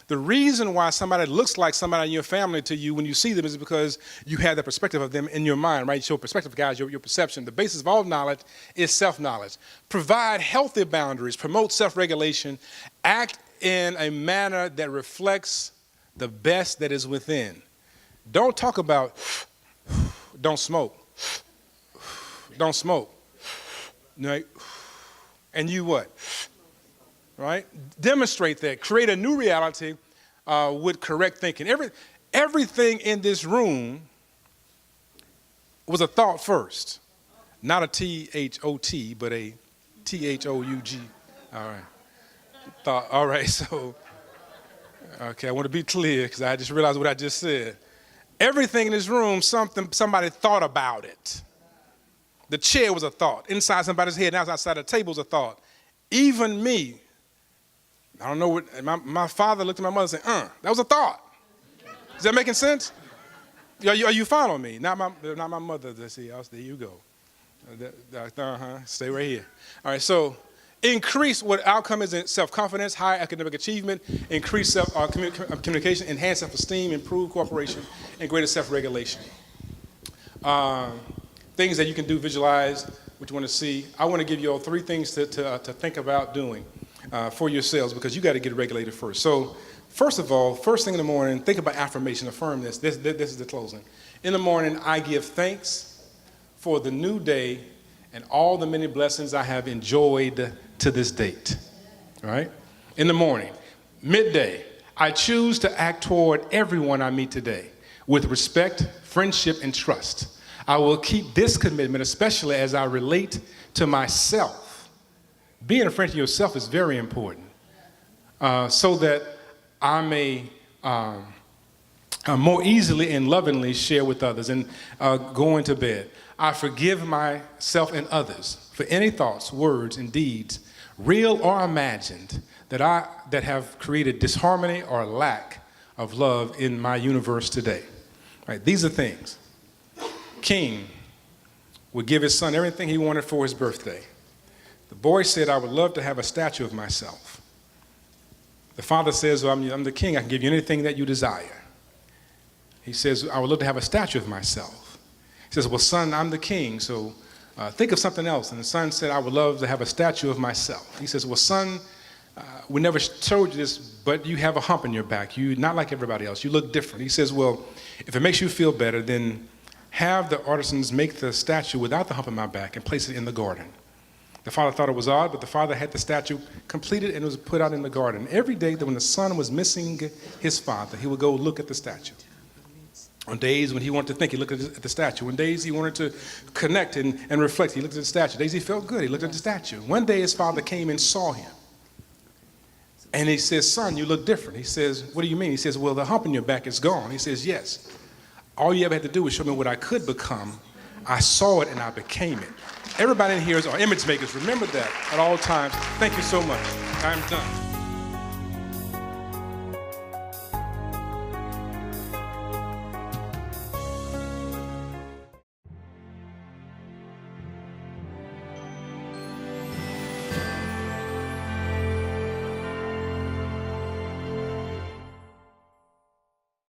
The reason why somebody looks like somebody in your family to you when you see them is because you have the perspective of them in your mind, right? So perspective guides your perception. The basis of all knowledge is self-knowledge. Provide healthy boundaries, promote self-regulation, act in a manner that reflects the best that is within. Don't talk about, don't smoke, right? And you what? Right? Demonstrate that. Create a new reality with correct thinking. Everything in this room was a thought first. Not a T-H-O-T, but a T-H-O-U-G. All right. Thought. All right, so, okay, I want to be clear because I just realized what I just said. Everything in this room, somebody thought about it. The chair was a thought. Inside somebody's head, now outside the table was a thought. Even me, I don't know what, my father looked at my mother and said, that was a thought. Is that making sense? Are you following me? Not my mother. See, there you go. Stay right here. All right, so increase what outcome is in self-confidence, higher academic achievement, increase communication, enhance self-esteem, improve cooperation, and greater self-regulation. Things that you can do, visualize, what you want to see. I want to give you all 3 things to think about doing. for yourselves, because you got to get regulated first. So first of all, first thing in the morning, think about affirmation. Affirm this. This is the closing. In the morning, I give thanks for the new day and all the many blessings I have enjoyed to this date. All right? In the morning. Midday, I choose to act toward everyone I meet today with respect, friendship, and trust. I will keep this commitment, especially as I relate to myself. Being a friend to yourself is very important, so that I may more easily and lovingly share with others. And going to bed, I forgive myself and others for any thoughts, words, and deeds, real or imagined, that have created disharmony or lack of love in my universe today. Right? These are things. King would give his son everything he wanted for his birthday. The boy said, I would love to have a statue of myself. The father says, well, I'm the king, I can give you anything that you desire. He says, I would love to have a statue of myself. He says, well, son, I'm the king, so think of something else. And the son said, I would love to have a statue of myself. He says, well, son, we never showed you this, but you have a hump in your back. You're not like everybody else. You look different. He says, well, if it makes you feel better, then have the artisans make the statue without the hump in my back and place it in the garden. The father thought it was odd, but the father had the statue completed and it was put out in the garden. Every day that when the son was missing his father, he would go look at the statue. On days when he wanted to think, he looked at the statue. On days he wanted to connect and reflect, he looked at the statue. Days he felt good, he looked at the statue. One day his father came and saw him. And he says, son, you look different. He says, what do you mean? He says, well, the hump in your back is gone. He says, yes. All you ever had to do was show me what I could become. I saw it and I became it. Everybody in here are image makers. Remember that at all times. Thank you so much. I'm done.